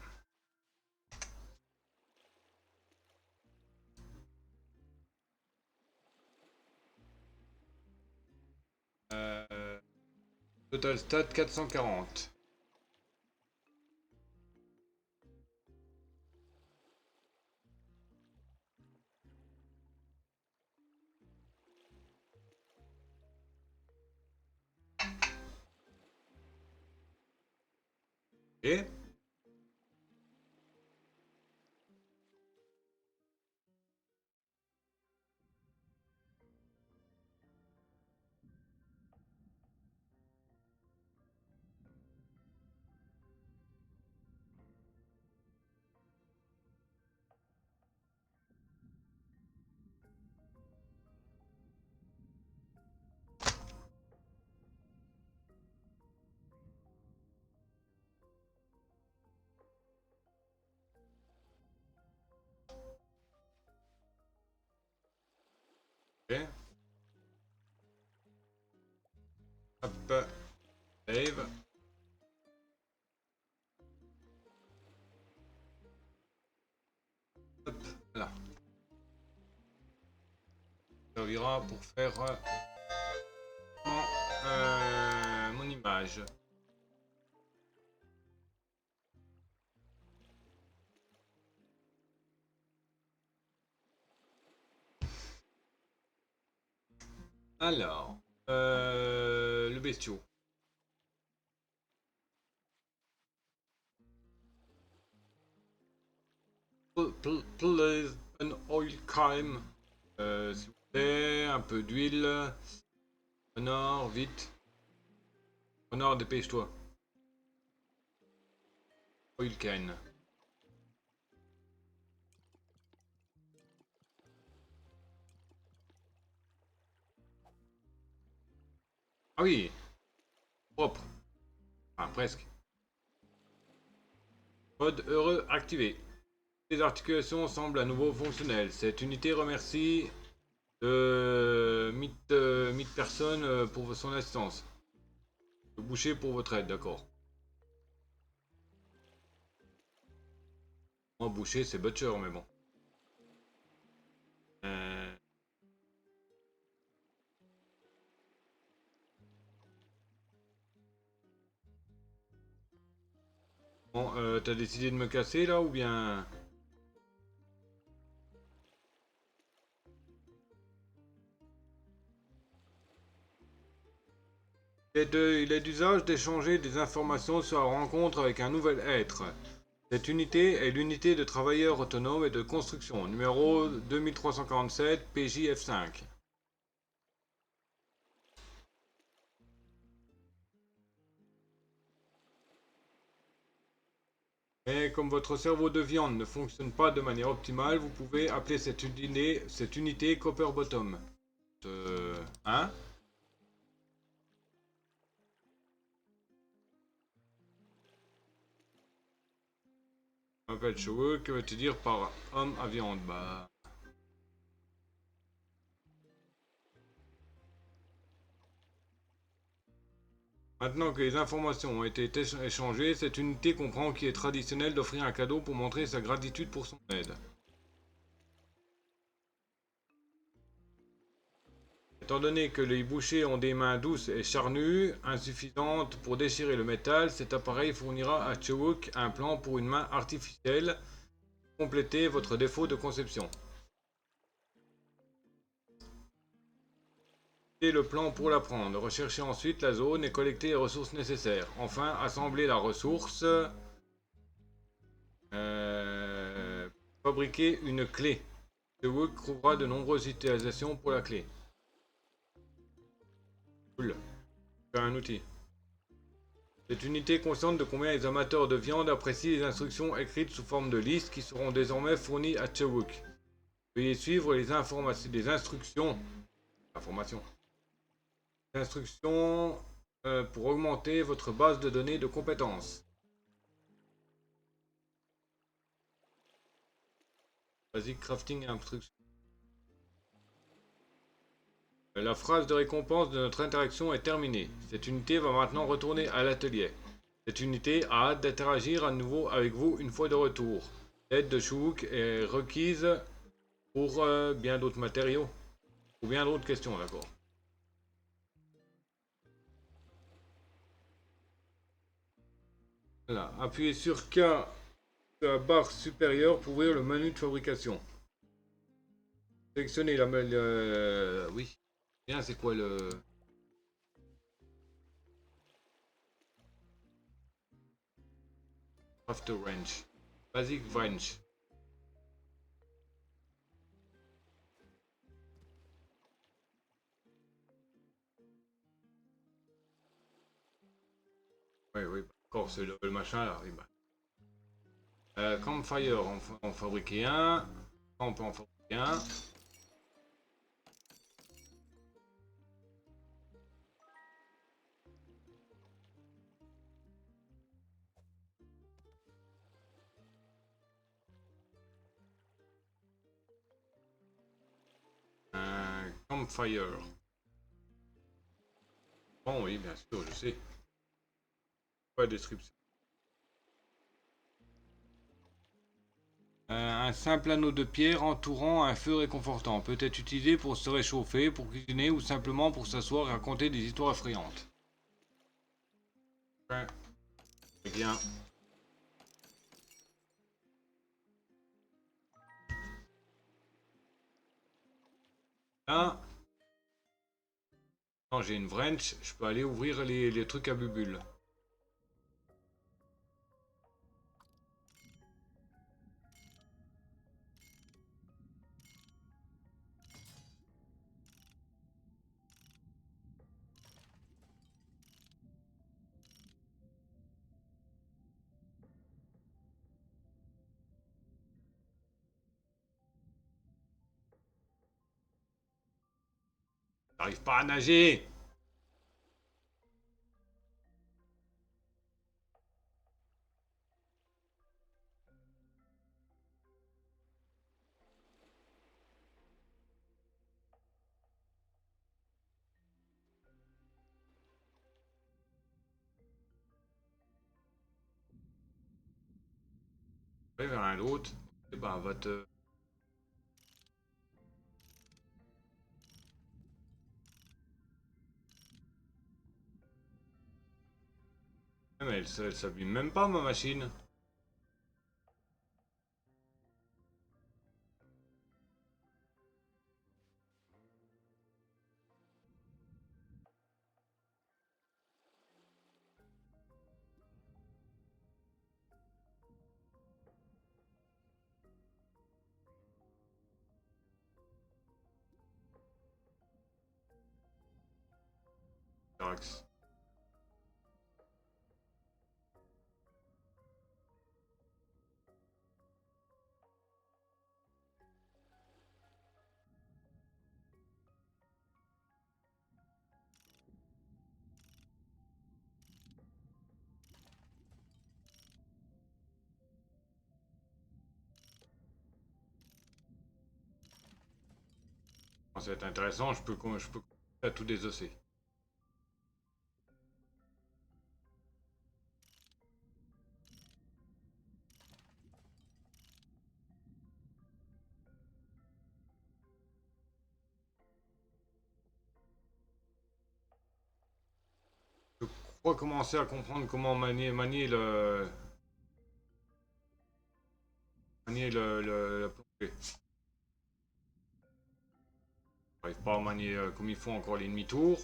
Euh, Total stat 440. Et Ok. Hop. Save. Hop. Là. Ça servira pour faire mon image. Alors, le bestiau. Please, an oil can. S'il vous plaît, un peu d'huile. Renard, vite. Renard, dépêche-toi. Oil can. Ah oui, propre. Enfin, presque. Mode heureux activé. Les articulations semblent à nouveau fonctionnelles. Cette unité remercie de 1000 personnes pour son assistance. Le boucher pour votre aide, d'accord. Moi, boucher, c'est butcher, mais bon. Euh, Bon, t'as décidé de me casser là ou bien... Il est d'usage d'échanger des informations sur la rencontre avec un nouvel être. Cette unité est l'unité de travailleurs autonomes et de construction, numéro 2347 PJF5. Mais comme votre cerveau de viande ne fonctionne pas de manière optimale, vous pouvez appeler cette unité Copper Bottom. Hein? Je m'appelle Cheveux, que veux-tu dire par homme à viande? Bah... Maintenant que les informations ont été échangées, cette unité comprend qu'il est traditionnel d'offrir un cadeau pour montrer sa gratitude pour son aide. Étant donné que les bouchers ont des mains douces et charnues, insuffisantes pour déchirer le métal, cet appareil fournira à Chewok un plan pour une main artificielle. Complétez votre défaut de conception. Et le plan pour l'apprendre. Recherchez ensuite la zone et collectez les ressources nécessaires. Enfin, assemblez la ressource. Fabriquez une clé. Chewok trouvera de nombreuses utilisations pour la clé. Cool. Faire un outil. Cette unité consciente de combien les amateurs de viande apprécient les instructions écrites sous forme de liste qui seront désormais fournies à Chewok. Veuillez suivre les instructions pour augmenter votre base de données de compétences. Basic crafting et instruction. La phrase de récompense de notre interaction est terminée. Cette unité va maintenant retourner à l'atelier. Cette unité a hâte d'interagir à nouveau avec vous une fois de retour. L'aide de Chewok est requise pour bien d'autres matériaux. Ou bien d'autres questions, d'accord. Voilà. Appuyez sur K sur la barre supérieure pour ouvrir le menu de fabrication. Sélectionnez la... oui. Bien, c'est quoi le... Craft Wrench. Basic Wrench. Oui, oui, d'accord, c'est le machin là. Oui, bah. Campfire, on peut en fabriquer un. On peut en fabriquer un. Campfire. Bon, oui, bien sûr, je sais. Pas de description. Un simple anneau de pierre entourant un feu réconfortant peut être utilisé pour se réchauffer, pour cuisiner ou simplement pour s'asseoir et raconter des histoires effrayantes. Ouais. Très bien. Là, quand j'ai une wrench, je peux aller ouvrir les trucs à bulles. J'arrive pas à nager. Ouais, vers un autre. Et ben, va te... Mais elle s'abîme même pas, ma machine. Relax. Ça va être intéressant, je peux à tout désosser. Je crois commencer à comprendre comment manier la plongée. J'arrive pas à manier comme il faut encore les demi-tours.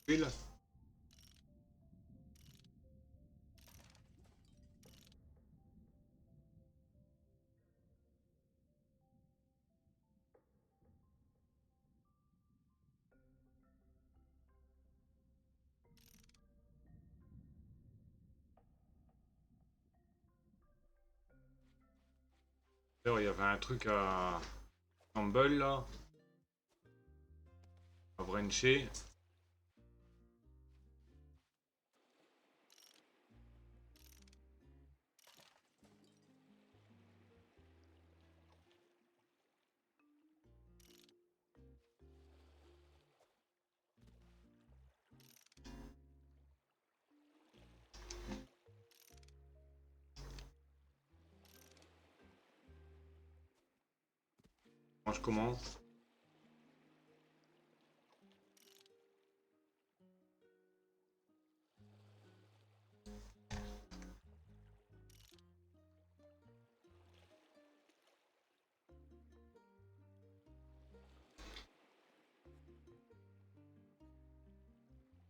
Huile. D'ailleurs, il y avait un truc à Campbell là, à Vrencher. Quand je commence.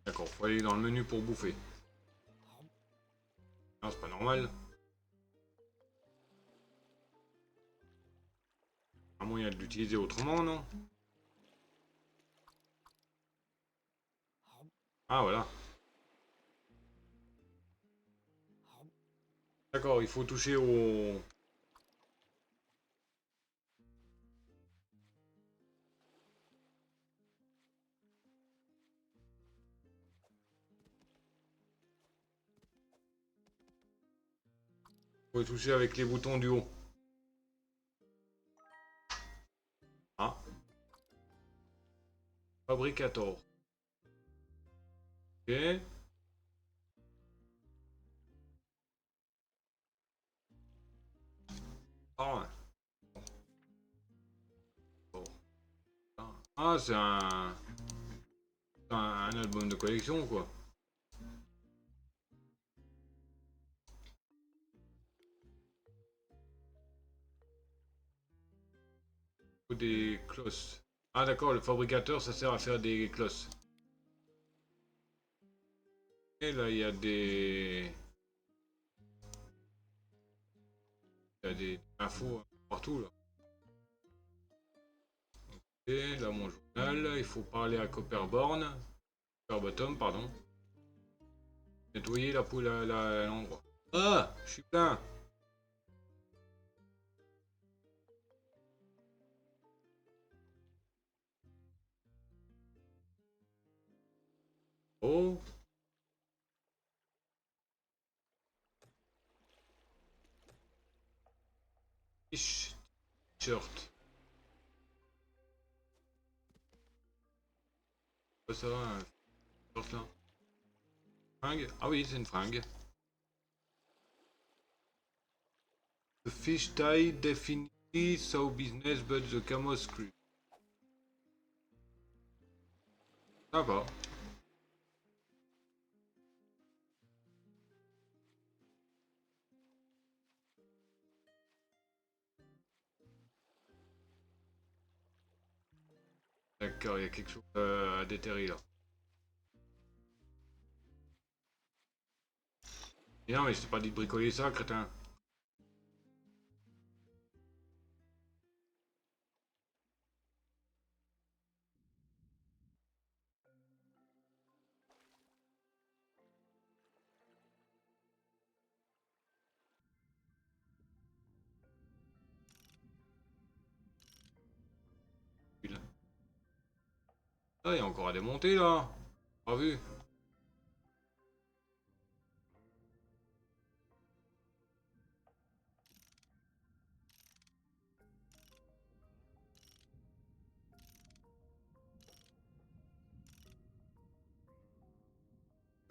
D'accord, faut aller dans le menu pour bouffer. Non, c'est pas normal. À moins il y a de l'utiliser autrement, non? Ah voilà. D'accord, il faut toucher au... Faut toucher avec les boutons du haut. Ah. Fabricator. Ok. Ah, Ah, c'est un album de collection, quoi. Ou des closses. Ah, d'accord, le fabricateur, ça sert à faire des closses. Et là, il y a des infos partout, là. Et là, mon journal, il faut parler à Copperborn. Copperbottom, pardon. Nettoyer la poule à l'endroit. Ah, je suis plein. Oh, t-shirt. Quoi ça, un t-shirt là? Fringue? Ah oui, c'est une fringue. The fish tie definitely so business but the camo script. Ça va. D'accord, il y a quelque chose à déterrer là. Et non, mais je t'ai pas dit de bricoler ça, crétin. Ah, il y a encore à démonter là. Pas vu.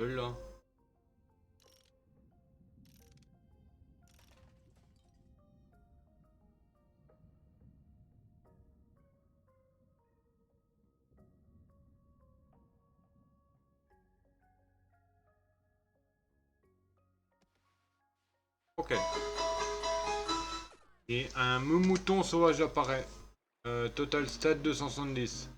Là. Ok. Et un mouton sauvage apparaît. Total stat 270.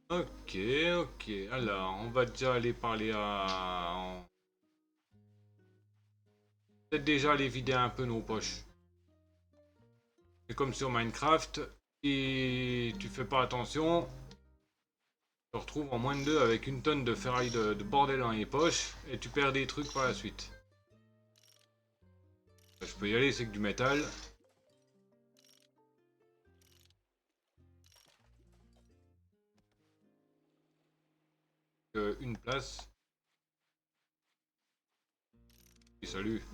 Ok, ok. Alors, on va déjà aller parler peut-être déjà aller vider un peu nos poches. C'est comme sur Minecraft. Et tu fais pas attention. Tu te retrouves en moins de 2 avec une tonne de ferraille de bordel dans les poches. Et tu perds des trucs par la suite. Je peux y aller, c'est que du métal. Une place. Et salut.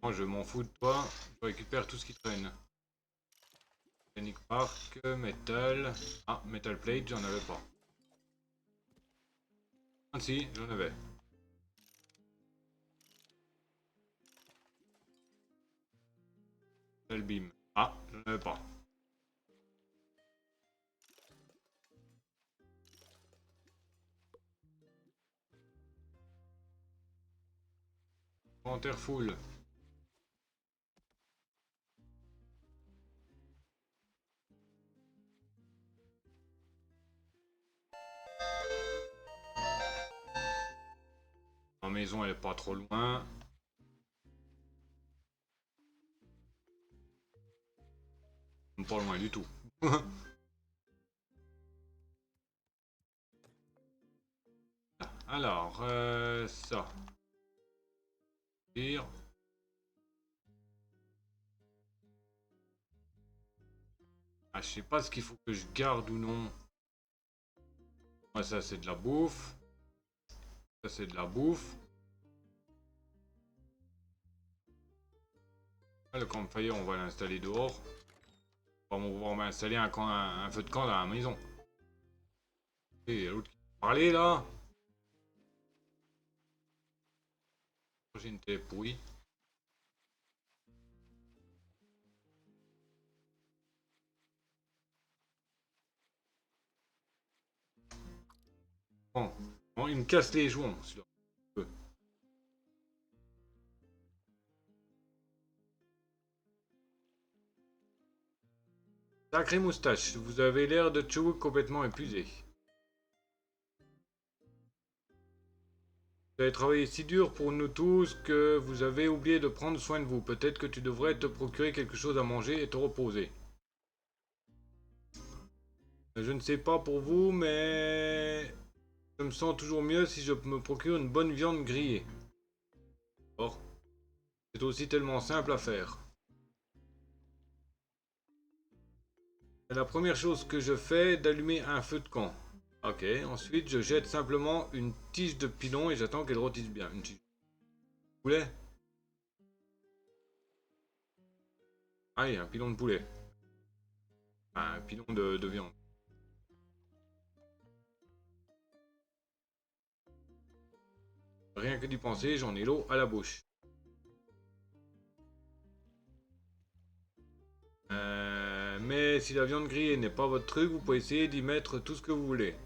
Moi, je m'en fous de toi. Je récupère tout ce qui traîne. Panic Park, métal. Ah, Metal Plate, j'en avais pas. Ah si, j'en avais. Metal Beam. Ah, j'en avais pas. Inventaire full. Ma maison, elle est pas trop loin. Pas loin du tout. Alors, ça. Pire. Ah, je sais pas ce qu'il faut que je garde ou non. Moi, ça, c'est de la bouffe. Ça, c'est de la bouffe. Ah, le campfire, on va l'installer dehors. On va installer un feu de camp dans la maison. Et l'autre qui parlait là. J'ai une télé pourrie. Bon. Bon, il me casse les joints, celui-là. Sacré moustache, vous avez l'air de Chou complètement épuisé. Vous avez travaillé si dur pour nous tous que vous avez oublié de prendre soin de vous. Peut-être que tu devrais te procurer quelque chose à manger et te reposer. Je ne sais pas pour vous, mais je me sens toujours mieux si je me procure une bonne viande grillée. Or, c'est aussi tellement simple à faire. La première chose que je fais est d'allumer un feu de camp. Ok, ensuite je jette simplement une tige de pilon et j'attends qu'elle rôtisse bien. Une tige de poulet. Ah, il y a un pilon de poulet. Ah, un pilon de viande. Rien que d'y penser, j'en ai l'eau à la bouche. Mais si la viande grillée n'est pas votre truc, vous pouvez essayer d'y mettre tout ce que vous voulez.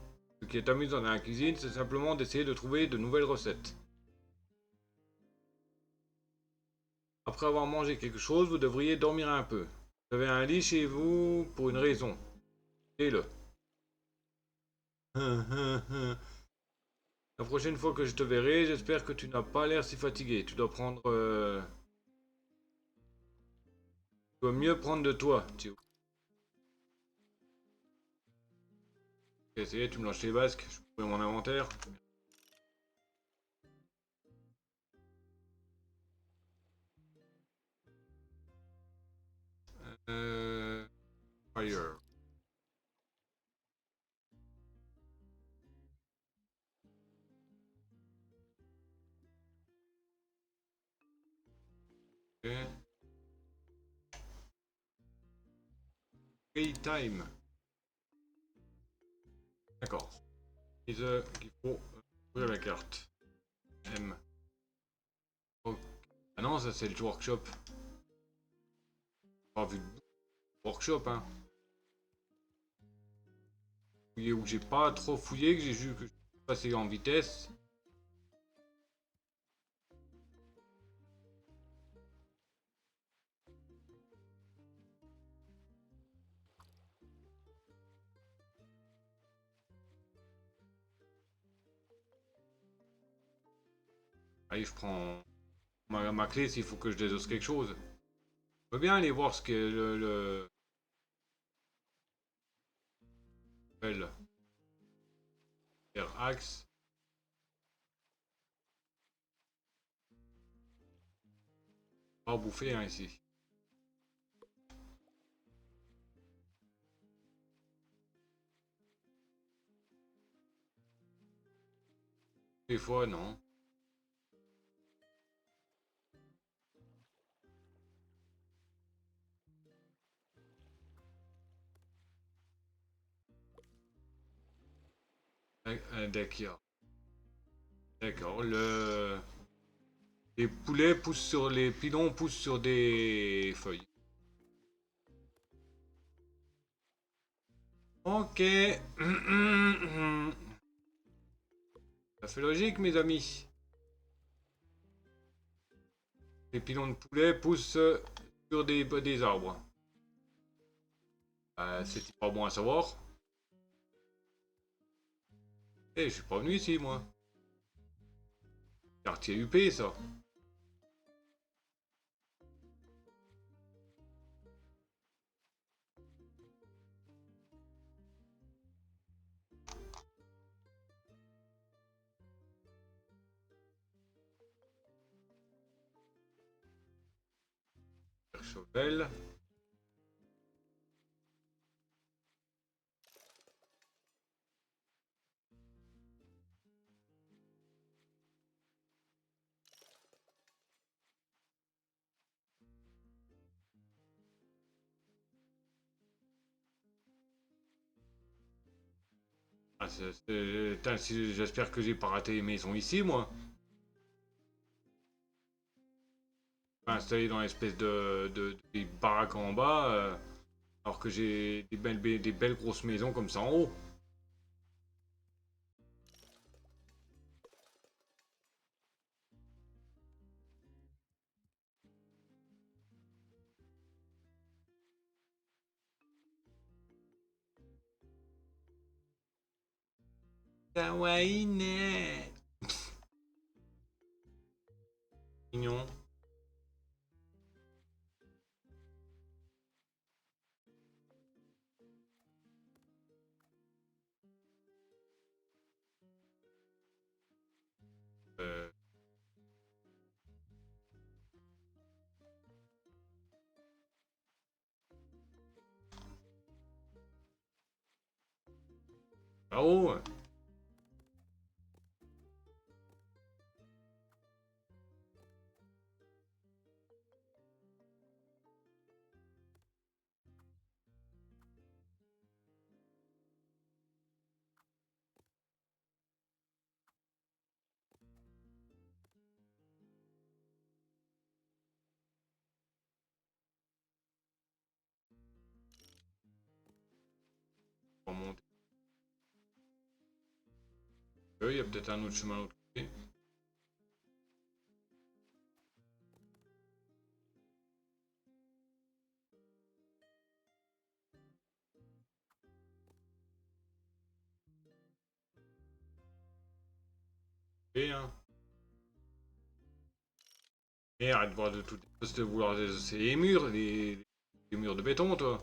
Ce qui est amusant dans la cuisine, c'est simplement d'essayer de trouver de nouvelles recettes. Après avoir mangé quelque chose, vous devriez dormir un peu. Vous avez un lit chez vous pour une raison. Faites-le. La prochaine fois que je te verrai, j'espère que tu n'as pas l'air si fatigué. Tu dois prendre... Tu dois mieux prendre de toi, Théo. Essayez, tu me lâches les basques, je peux mon inventaire. Fire. Ok. Playtime. D'accord. Il faut ouvrir la carte. M. Oh. Ah non, ça c'est le workshop. Pas vu le workshop, hein. Fouillé où j'ai pas trop fouillé, que j'ai vu que je suis passé en vitesse. Allez, je prends ma clé s'il faut que je désosse quelque chose. Je veux bien aller voir ce que le axe. Pas bouffer, hein, ici. Des fois, non. D'accord. D'accord. Les poulets poussent sur les pilons, poussent sur des feuilles. Ok. Ça fait logique, mes amis. Les pilons de poulet poussent sur des arbres. C'est pas bon à savoir. Eh, je suis pas venu ici, moi. Quartier UP, ça. Chauvel. Ah, j'espère que j'ai pas raté les maisons ici, moi. installé dans l'espèce des baraques en bas, alors que j'ai des belles grosses maisons comme ça en haut. Kawaii ne. Mignon. Euh, Là-haut. Pour monter. Il y a peut-être un autre chemin de l'autre côté. Et, hein. Et arrête de voir de tout. De vouloir. C'est les murs, les murs de béton, toi.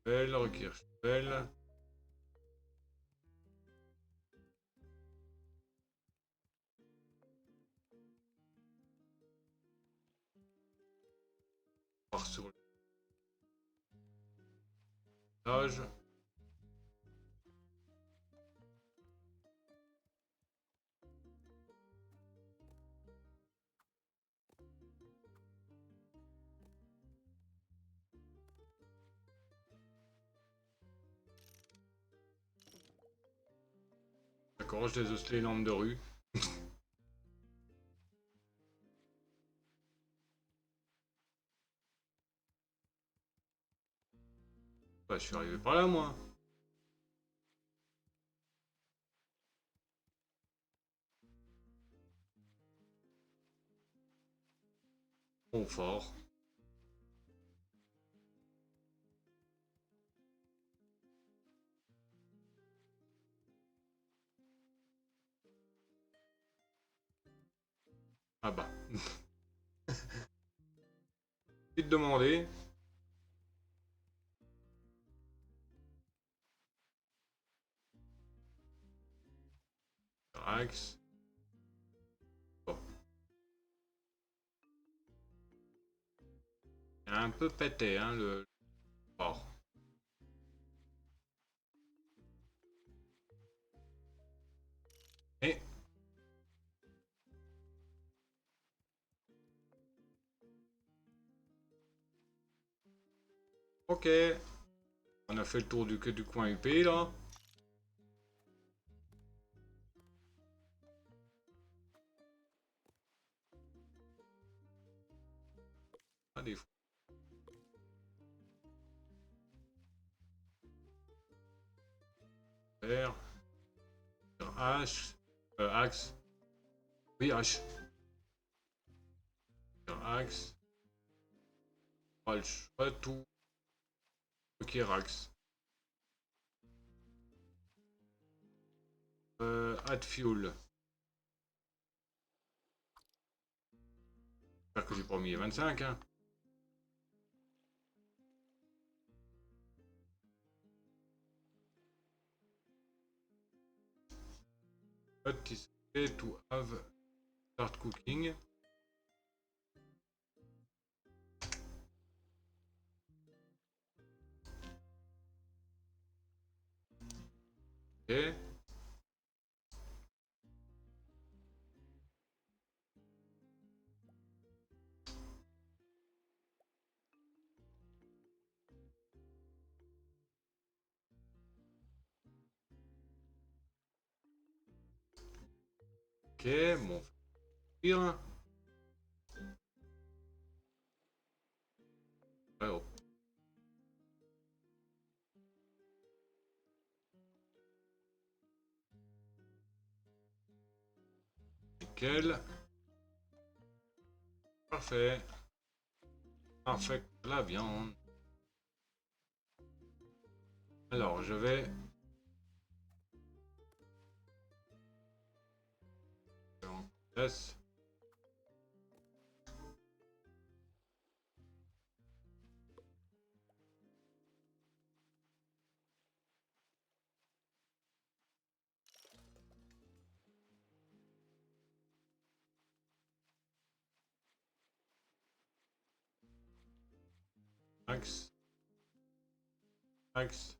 Belle, requiert. Belle. Part sur l'étage. D'accord, je désosse les lampes de rue. Bah, je suis arrivé par là, moi. Confort. Ah bah. Vite demander. Axe. Bon. Il a un peu pété, hein, le port. Et. Ok. On a fait le tour du coin UP, là. Ah, des fer. H. Axe. Oui, H. Axe. Pas le choix, tout. Ok, Rax. Add fuel. J'espère que j'ai pas mis 25, hein. But is okay to have start cooking. Ok. Ok, bon. Pire. Ouais, oh. Nickel. Parfait. Parfait. La viande. Alors, je vais... Yes. Max. Max.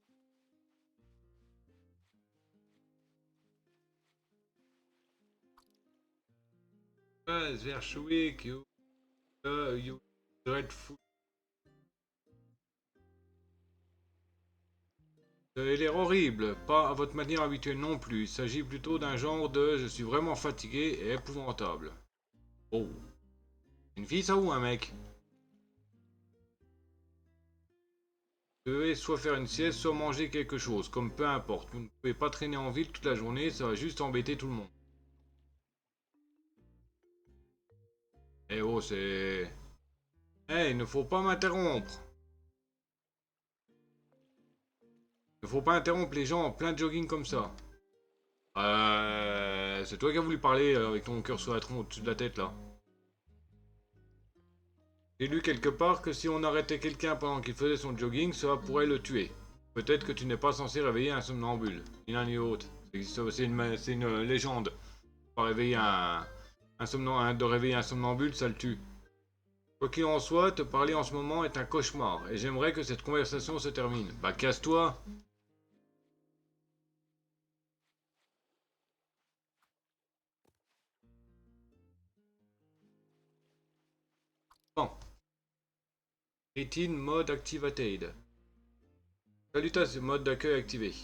Zwerchwick, you dreadful. Vous avez l'air horrible, pas à votre manière habituelle non plus. Il s'agit plutôt d'un genre de je suis vraiment fatigué et épouvantable. Oh. Une fille ça ou un mec? Vous devez soit faire une sieste, soit manger quelque chose, comme peu importe. Vous ne pouvez pas traîner en ville toute la journée, ça va juste embêter tout le monde. Eh oh, c'est... Eh, il ne faut pas m'interrompre. Il ne faut pas interrompre les gens en plein jogging comme ça. C'est toi qui as voulu parler avec ton cœur sur la tronc au-dessus de la tête là. J'ai lu quelque part que si on arrêtait quelqu'un pendant qu'il faisait son jogging, cela pourrait le tuer. Peut-être que tu n'es pas censé réveiller un somnambule, ni l'un ni l'autre. C'est une légende. Pas réveiller de réveiller un somnambule, ça le tue. Quoi qu'il en soit, te parler en ce moment est un cauchemar, et j'aimerais que cette conversation se termine. Bah casse-toi. Bon. 18 mode activated. Salutations, mode d'accueil activé.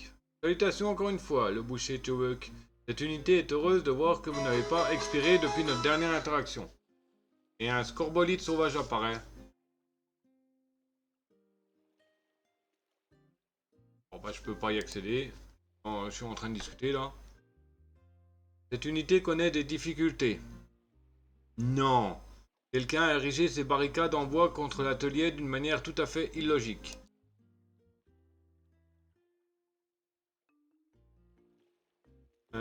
Salutations encore une fois, le boucher Chowuk. Cette unité est heureuse de voir que vous n'avez pas expiré depuis notre dernière interaction. Et un scorbolite sauvage apparaît. Bon bah je peux pas y accéder. Bon, je suis en train de discuter là. Cette unité connaît des difficultés. Non. Quelqu'un a érigé ses barricades en bois contre l'atelier d'une manière tout à fait illogique.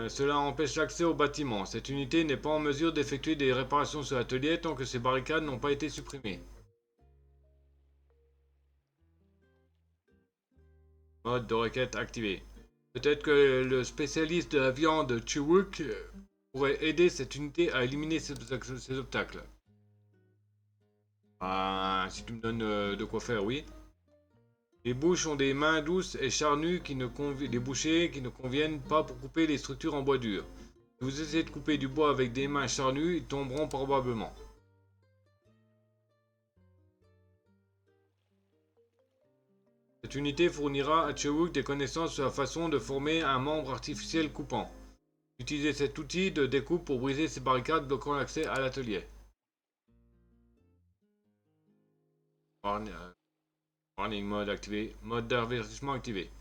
Cela empêche l'accès au bâtiment. Cette unité n'est pas en mesure d'effectuer des réparations sur l'atelier tant que ces barricades n'ont pas été supprimées. Mode de requête activé. Peut-être que le spécialiste de la viande Chiwuk pourrait aider cette unité à éliminer ces obstacles. Ah, si tu me donnes de quoi faire, oui. Les bouches ont des mains douces et charnues les bouchers qui ne conviennent pas pour couper les structures en bois dur. Si vous essayez de couper du bois avec des mains charnues, ils tomberont probablement. Cette unité fournira à Chewuk des connaissances sur la façon de former un membre artificiel coupant. Utilisez cet outil de découpe pour briser ces barricades bloquant l'accès à l'atelier. Warning mode activé. Mode d'avertissement activé.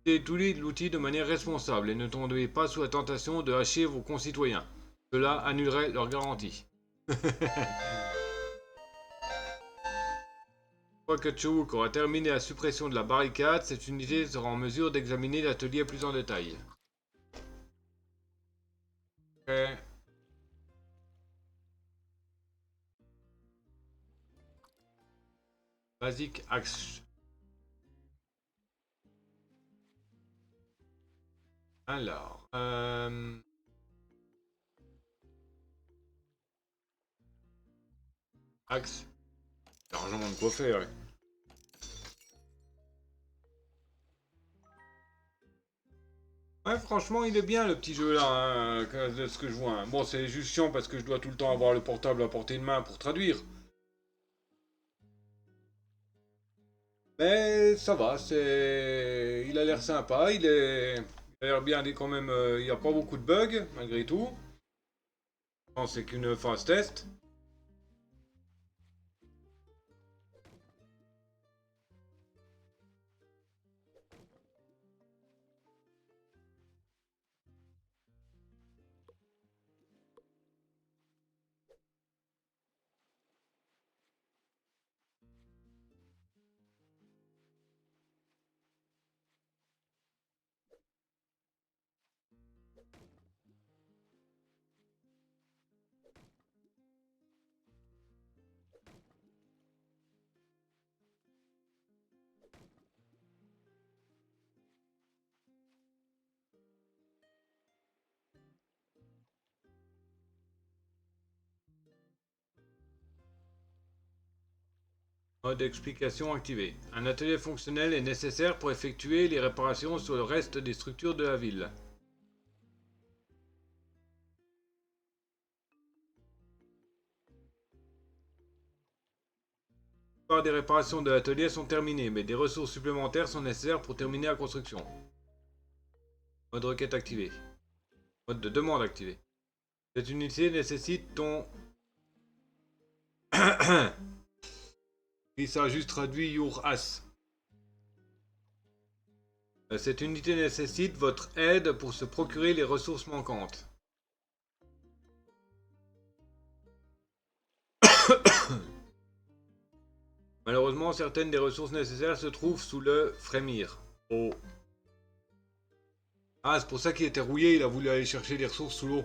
Utilisez l'outil de manière responsable et ne tombez pas sous la tentation de hacher vos concitoyens. Cela annulerait leur garantie. Une fois que Chewuk aura terminé la suppression de la barricade, cette unité sera en mesure d'examiner l'atelier plus en détail. Ok. Basic Axe. Alors, Axe. Largement de quoi faire. Ouais. Ouais, franchement, il est bien le petit jeu là, hein, de ce que je vois. Hein. Bon, c'est juste chiant parce que je dois tout le temps avoir le portable à portée de main pour traduire. Mais ça va, c'est. Il a l'air sympa, il a l'air bien quand même. Il n'y a pas beaucoup de bugs malgré tout. Non, c'est qu'une phase test. Mode explication activé. Un atelier fonctionnel est nécessaire pour effectuer les réparations sur le reste des structures de la ville. La plupart des réparations de l'atelier sont terminées, mais des ressources supplémentaires sont nécessaires pour terminer la construction. Mode requête activé. Mode de demande activé. Cette unité nécessite ton... Et ça a juste traduit your ass. Cette unité nécessite votre aide pour se procurer les ressources manquantes. Malheureusement, certaines des ressources nécessaires se trouvent sous le Frémir. Oh. Ah, c'est pour ça qu'il était rouillé, il a voulu aller chercher les ressources sous l'eau.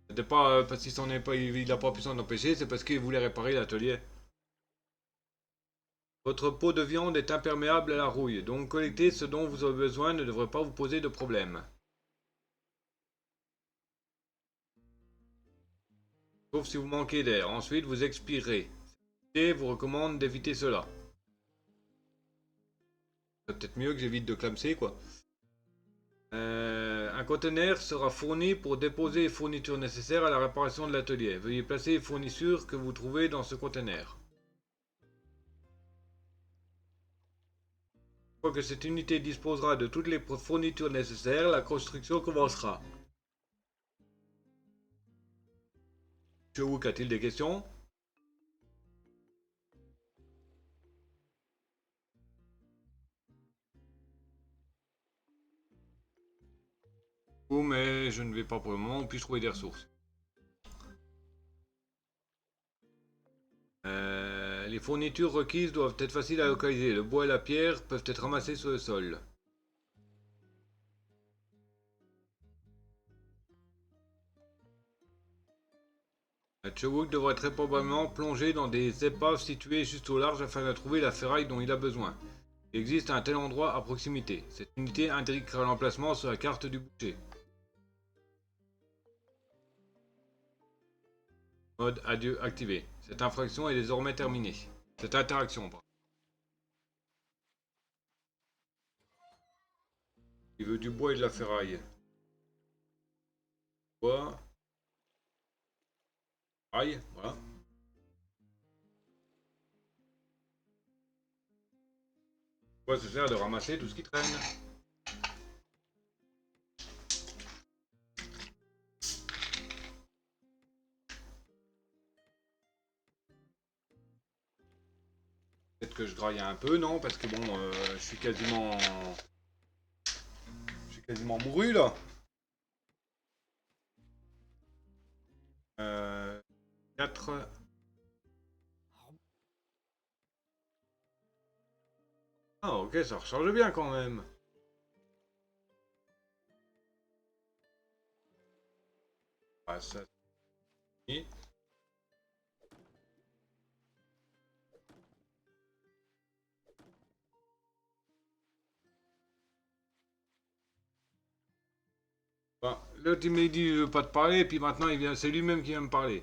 C'était pas parce qu'il s'en est pas, il a pas pu s'en empêcher, c'est parce qu'il voulait réparer l'atelier. Votre pot de viande est imperméable à la rouille, donc collecter ce dont vous avez besoin ne devrait pas vous poser de problème. Sauf si vous manquez d'air. Ensuite, vous expirez. Et vous recommande d'éviter cela. C'est peut-être mieux que j'évite de clamser, quoi. Un conteneur sera fourni pour déposer les fournitures nécessaires à la réparation de l'atelier. Veuillez placer les fournitures que vous trouvez dans ce conteneur. Une fois que cette unité disposera de toutes les fournitures nécessaires, la construction commencera. Monsieur Wook a-t-il des questions? Mais je ne vais pas pour le moment, on puisse trouver des ressources. Les fournitures requises doivent être faciles à localiser. Le bois et la pierre peuvent être ramassés sur le sol. Chewok devrait très probablement plonger dans des épaves situées juste au large afin de trouver la ferraille dont il a besoin. Il existe un tel endroit à proximité. Cette unité indiquera l'emplacement sur la carte du boucher. Mode adieu activé. Cette infraction est désormais terminée. Cette interaction, pardon. Il veut du bois et de la ferraille. Bois. Ferraille, voilà. Bois se sert de ramasser tout ce qui traîne. Peut-être que je graille un peu, non? Parce que bon, je suis quasiment... Je suis quasiment mouru, là. 4... Ah, ok, ça recharge bien quand même. Ah, ça... Bon, l'autre il m'a dit je veux pas te parler, et puis maintenant il vient, c'est lui-même qui vient me parler.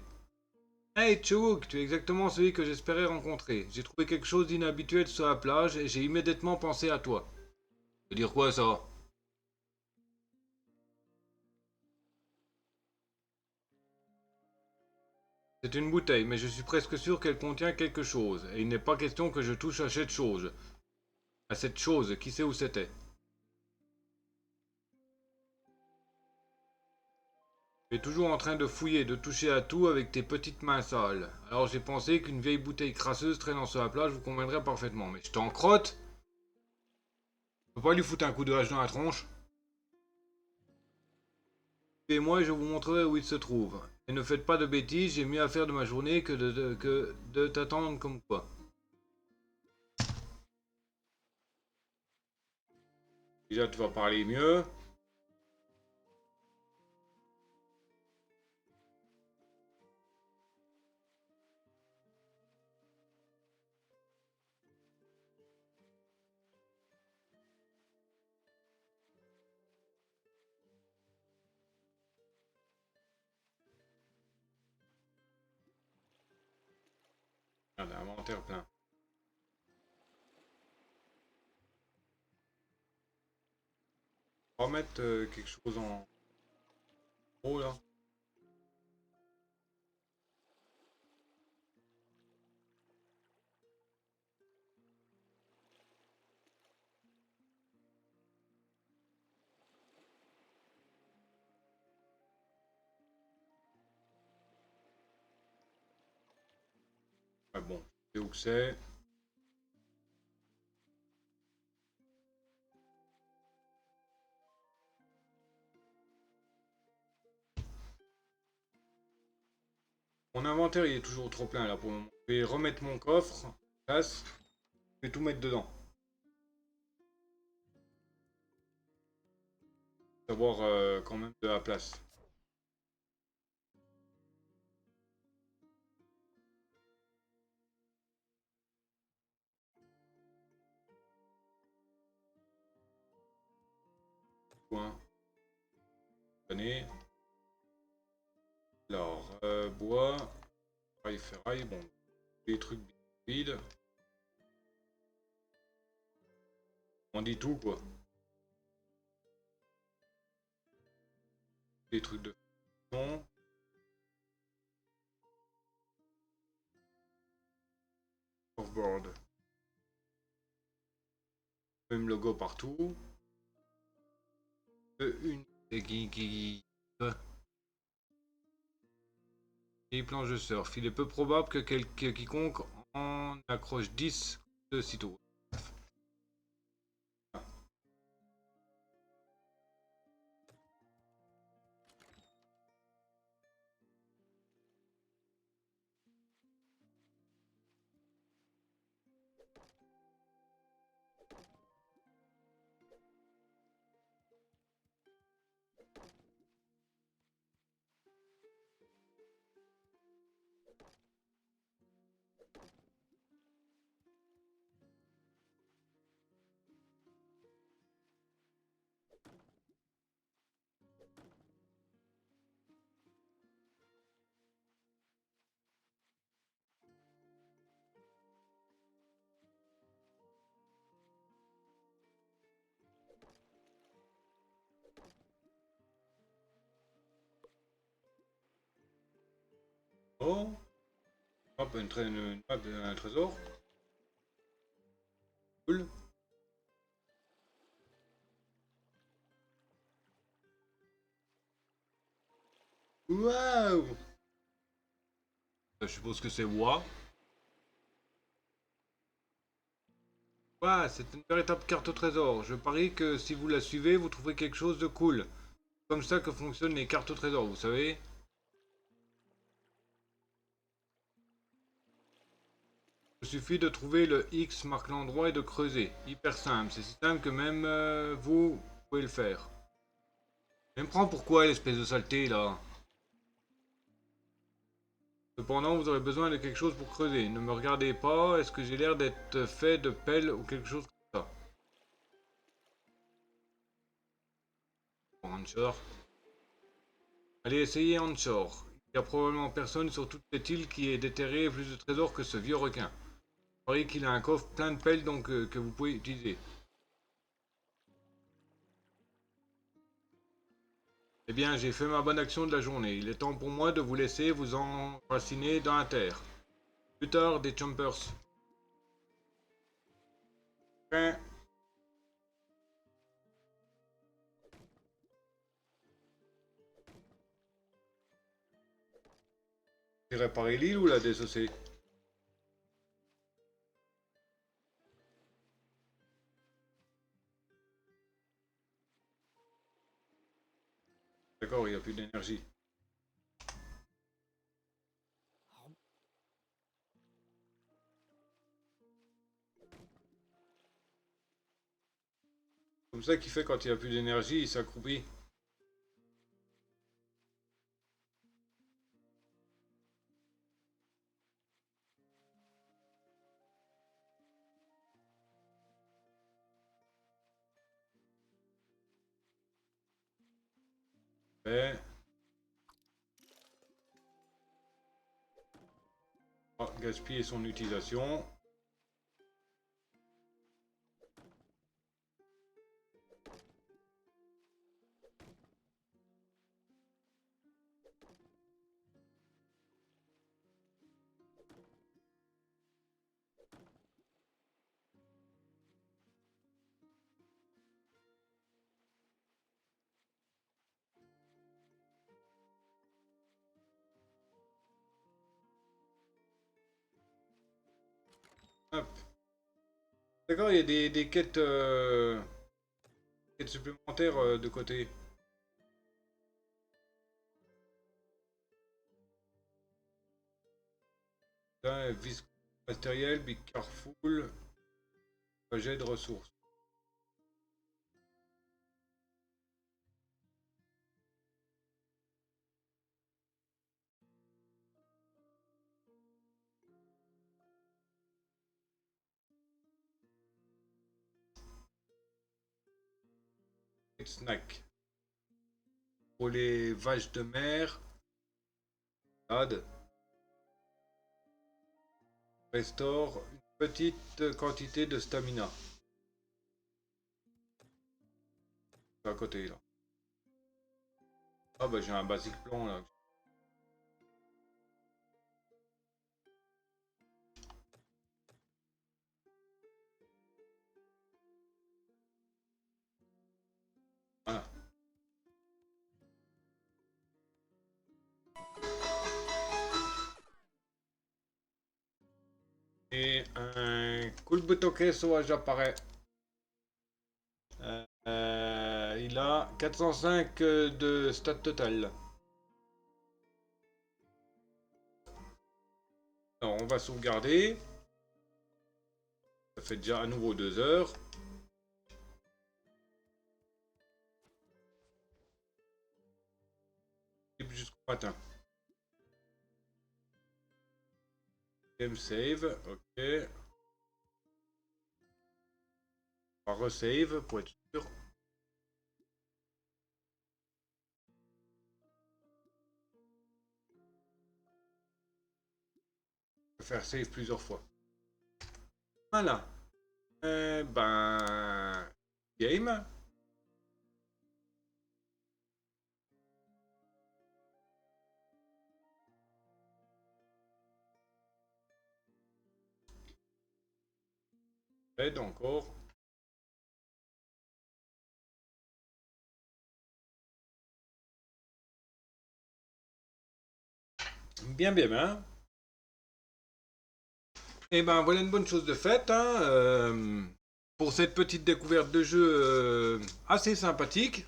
Hey Chewok, tu es exactement celui que j'espérais rencontrer. J'ai trouvé quelque chose d'inhabituel sur la plage et j'ai immédiatement pensé à toi. Ça veut dire quoi ça? C'est une bouteille, mais je suis presque sûr qu'elle contient quelque chose, et il n'est pas question que je touche à cette chose. À cette chose, qui sait où c'était? Tu es toujours en train de fouiller, de toucher à tout avec tes petites mains sales. Alors j'ai pensé qu'une vieille bouteille crasseuse traînant sur la plage vous conviendrait parfaitement. Mais je t'en crotte. Je peux pas lui foutre un coup de hache dans la tronche. Suivez-moi et je vous montrerai où il se trouve. Et ne faites pas de bêtises, j'ai mieux à faire de ma journée que de t'attendre comme quoi. Déjà tu vas parler mieux. Merde, inventaire plein. On va mettre quelque chose en haut là. Ah bon, c'est où que c'est. Mon inventaire il est toujours trop plein là pour le moment. Je vais remettre mon coffre en place. Je vais tout mettre dedans. Savoir quand même de la place. Point. Année. Alors, bois. Ferraille, bon. Des trucs vides. On dit tout quoi. Des trucs de façon. Offboard. Même logo partout. Une. Et planche de surf. Il est peu probable que quiconque en accroche 10 de sitôt. Oh, hop, un trésor. Cool. Waouh! Je suppose que c'est Wa. Ouais, c'est une véritable carte au trésor. Je parie que si vous la suivez, vous trouverez quelque chose de cool. Comme ça que fonctionnent les cartes au trésor, vous savez. Il suffit de trouver le X marque l'endroit et de creuser. Hyper simple, c'est si simple que même vous pouvez le faire. Je me prends pourquoi l'espèce de saleté là. Cependant, vous aurez besoin de quelque chose pour creuser. Ne me regardez pas, est-ce que j'ai l'air d'être fait de pelle ou quelque chose comme ça? Onshore. Allez, essayez Onshore. Il n'y a probablement personne sur toute cette île qui ait déterré plus de trésors que ce vieux requin. Je parie qu'il a un coffre plein de pelles donc que vous pouvez utiliser. Eh bien, j'ai fait ma bonne action de la journée. Il est temps pour moi de vous laisser vous enraciner dans la terre. Plus tard, des jumpers. Fin. C'est réparer l'île ou la désosser? D'accord, il n'y a plus d'énergie. Comme ça qu'il fait quand il n'y a plus d'énergie, il s'accroupit. Et... oh, gaspiller son utilisation. Hop. D'accord, il y a des quêtes, quêtes supplémentaires de côté. Là, vis matériel, be careful, projet de ressources. Snack. Pour les vaches de mer. Ad. Restaure une petite quantité de stamina. À côté là. Ah bah j'ai un basic plan là. Voilà. Et un cool bouton sauvage apparaît. Il a 405 de stats total. Alors on va sauvegarder. Ça fait déjà à nouveau 2 heures. Jusqu'au matin. Game save, ok. On va resave pour être sûr. Je vais faire save plusieurs fois. Voilà. Ben... Game. Aide encore. Bien, bien, bien. Et ben voilà une bonne chose de faite. Hein, pour cette petite découverte de jeu assez sympathique.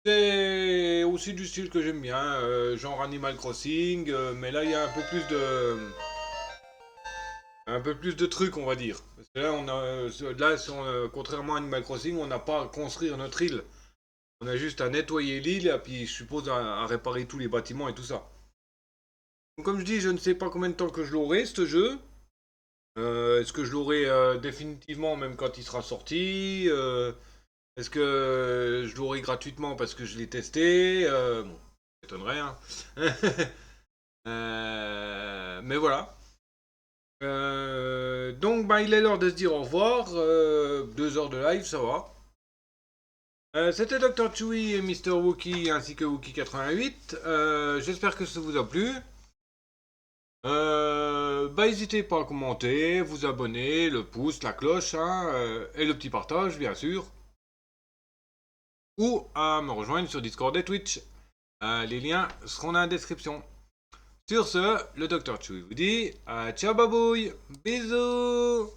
C'est aussi du style que j'aime bien, genre Animal Crossing, mais là il y a un peu plus de trucs, on va dire. Parce que là, contrairement à Animal Crossing, on n'a pas à construire notre île. On a juste à nettoyer l'île et puis je suppose à réparer tous les bâtiments et tout ça. Donc, comme je dis, je ne sais pas combien de temps que je l'aurai ce jeu. Est-ce que je l'aurai définitivement même quand il sera sorti est-ce que je l'aurai gratuitement parce que je l'ai testé bon, ça m'étonnerait, hein. Mais voilà. Donc, bah, il est l'heure de se dire au revoir. 2 heures de live, ça va. C'était Dr. Chewy et Mr. Wookie ainsi que Wookie88. J'espère que ça vous a plu. Bah, n'hésitez pas à commenter, vous abonner, le pouce, la cloche, hein, et le petit partage, bien sûr. Ou à me rejoindre sur Discord et Twitch. Les liens seront dans la description. Sur ce, le Dr Chewy vous dit ciao babouille, bisous.